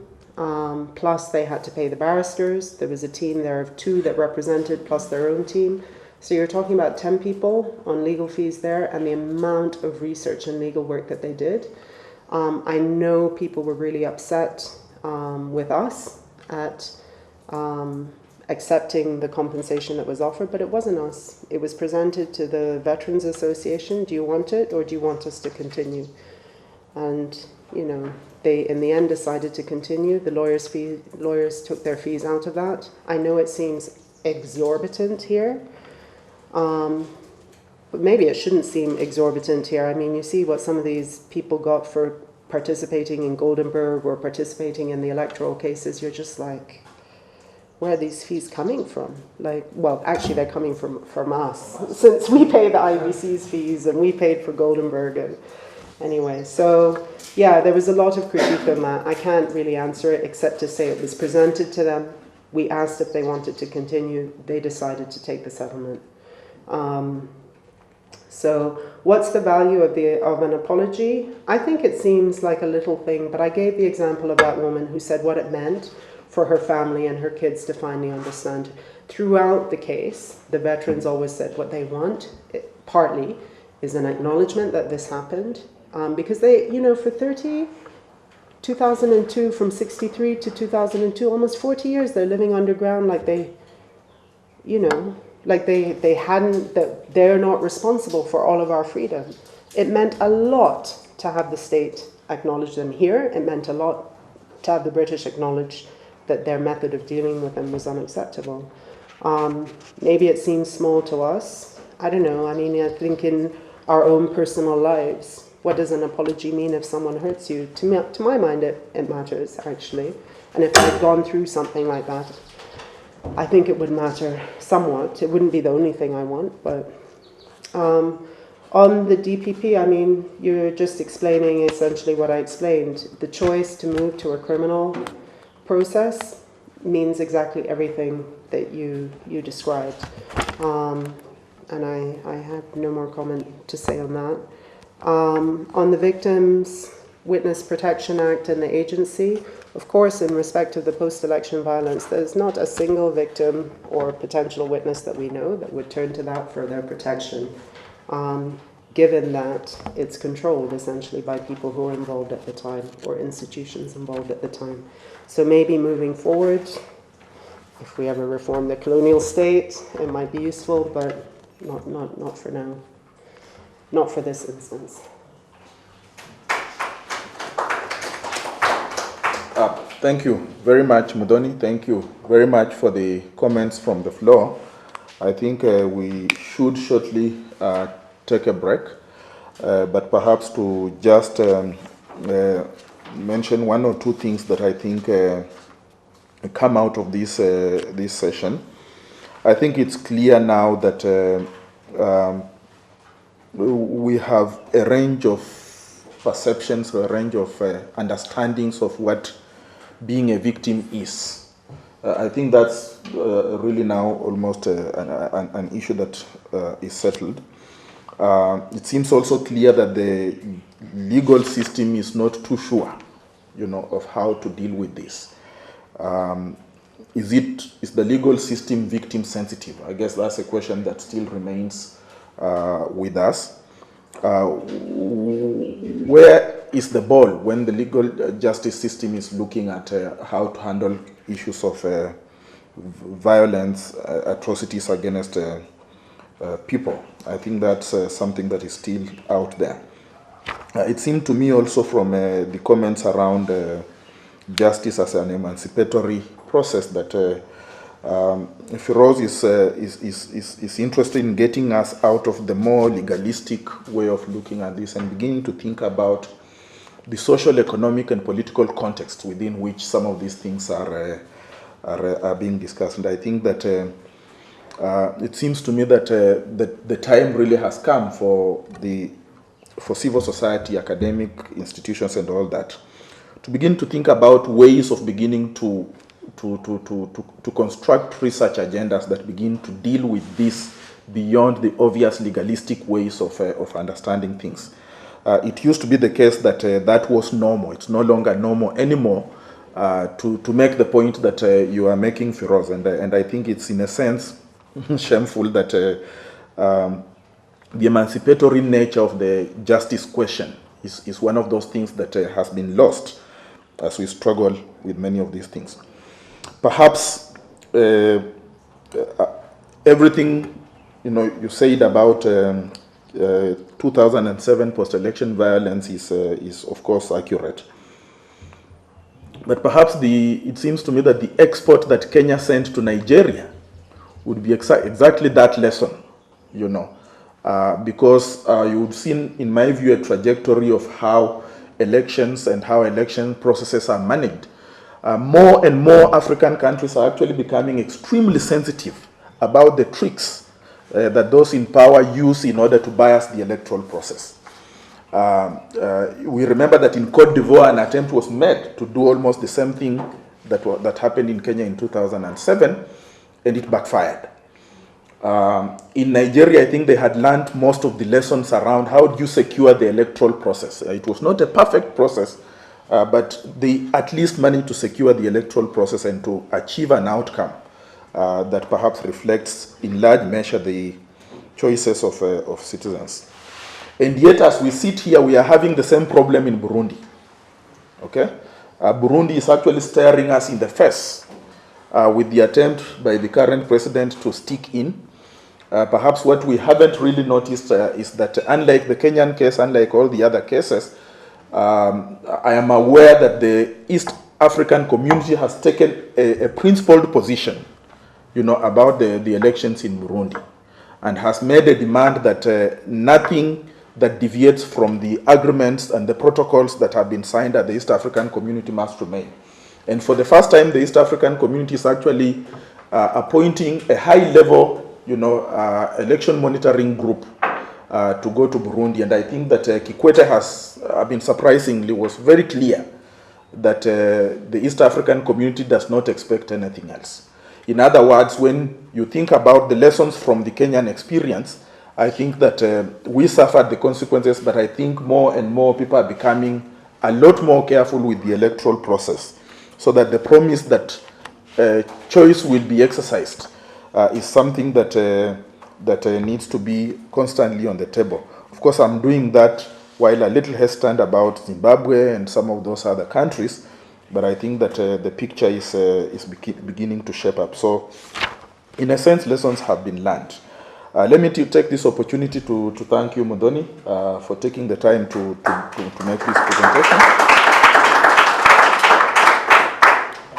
Plus they had to pay the barristers. There was a team there of 2 that represented plus their own team. So you're talking about 10 people on legal fees there, and the amount of research and legal work that they did. I know people were really upset with us at accepting the compensation that was offered, but it wasn't us. It was presented to the Veterans Association. Do you want it, or do you want us to continue? And, you know, they in the end decided to continue. The lawyers took their fees out of that. I know it seems exorbitant here. But maybe it shouldn't seem exorbitant here. I mean, you see what some of these people got for participating in Goldenberg or participating in the electoral cases. You're just like, where are these fees coming from? Like, well, actually they're coming from us, since we pay the IBC's fees and we paid for Goldenberg. And anyway, so yeah, there was a lot of critique on that. I can't really answer it except to say it was presented to them. We asked if they wanted to continue. They decided to take the settlement. So what's the value of an apology? I think it seems like a little thing, but I gave the example of that woman who said what it meant for her family and her kids to finally understand. Throughout the case, the veterans always said what they want, partly, is an acknowledgement that this happened. Because they, you know, for 2002, from 63 to 2002, almost 40 years, they're living underground like they, you know, like they hadn't, that they're not responsible for all of our freedom. It meant a lot to have the state acknowledge them here. It meant a lot to have the British acknowledge that their method of dealing with them was unacceptable. Maybe it seems small to us. I don't know. I mean, I think in our own personal lives, what does an apology mean if someone hurts you? To my mind, it matters, actually. And if I've gone through something like that, I think it would matter somewhat. It wouldn't be the only thing I want, but on the DPP, I mean, you're just explaining essentially what I explained. The choice to move to a criminal process means exactly everything that you described. And I have no more comment to say on that. On the Victims Witness Protection Act and the agency, of course, in respect of the post-election violence, there's not a single victim or potential witness that we know that would turn to that for their protection, given that it's controlled essentially by people who are involved at the time or institutions involved at the time. So maybe moving forward, if we ever reform the colonial state, it might be useful, but not for now. Not for this instance. Thank you very much, Mudoni. Thank you very much for the comments from the floor. I think we should shortly take a break, but perhaps to just mention one or two things that I think come out of this this session. I think it's clear now that we have a range of perceptions, a range of understandings of what being a victim is. I think that's really now almost an issue that is settled. It seems also clear that the legal system is not too sure, of how to deal with this. Is the legal system victim sensitive? I guess that's a question that still remains with us. Where is the ball when the legal justice system is looking at how to handle issues of violence, atrocities against people? I think that's something that is still out there. It seemed to me also from the comments around justice as an emancipatory process that Firoz is interested in getting us out of the more legalistic way of looking at this and beginning to think about the social, economic, and political context within which some of these things are being discussed. And I think that it seems to me that the time really has come for civil society, academic institutions, and all that to begin to think about ways of beginning to construct research agendas that begin to deal with this beyond the obvious legalistic ways of understanding things. It used to be the case that that was normal. It's no longer normal anymore to make the point that you are making, Firoz. And I think it's in a sense shameful that the emancipatory nature of the justice question is one of those things that has been lost as we struggle with many of these things. Perhaps everything you said about 2007 post-election violence is of course accurate. But perhaps it seems to me that the export that Kenya sent to Nigeria would be exactly that lesson, because you would see, in my view, a trajectory of how elections and how election processes are managed. More and more African countries are actually becoming extremely sensitive about the tricks that those in power use in order to bias the electoral process. We remember that in Cote d'Ivoire, an attempt was made to do almost the same thing that happened in Kenya in 2007, and it backfired. In Nigeria, I think they had learned most of the lessons around how do you secure the electoral process. It was not a perfect process, but they at least managed to secure the electoral process and to achieve an outcome that perhaps reflects in large measure the choices of citizens. And yet, as we sit here, we are having the same problem in Burundi. Okay? Burundi is actually staring us in the face with the attempt by the current president to stick in. Perhaps what we haven't really noticed is that unlike the Kenyan case, unlike all the other cases, I am aware that the East African community has taken a principled position, about the elections in Burundi, and has made a demand that nothing that deviates from the agreements and the protocols that have been signed at the East African community must remain. And for the first time, the East African community is actually appointing a high-level, election monitoring group to go to Burundi. And I think that Kikwete has been surprisingly was very clear that the East African community does not expect anything else. In other words, when you think about the lessons from the Kenyan experience, I think that we suffered the consequences, but I think more and more people are becoming a lot more careful with the electoral process, so that the promise that choice will be exercised is something that needs to be constantly on the table. Of course, I'm doing that while a little hesitant about Zimbabwe and some of those other countries, but I think that the picture is beginning to shape up. So, in a sense, lessons have been learned. Let me take this opportunity to thank you, Mudhoni, for taking the time to make this presentation.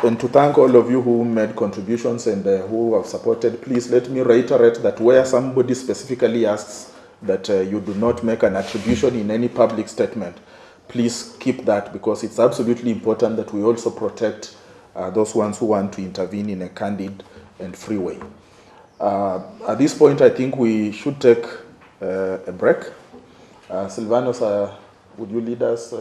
And to thank all of you who made contributions and who have supported. Please let me reiterate that where somebody specifically asks that you do not make an attribution in any public statement. Please keep that, because it's absolutely important that we also protect those ones who want to intervene in a candid and free way. At this point, I think we should take a break. Silvanos, would you lead us?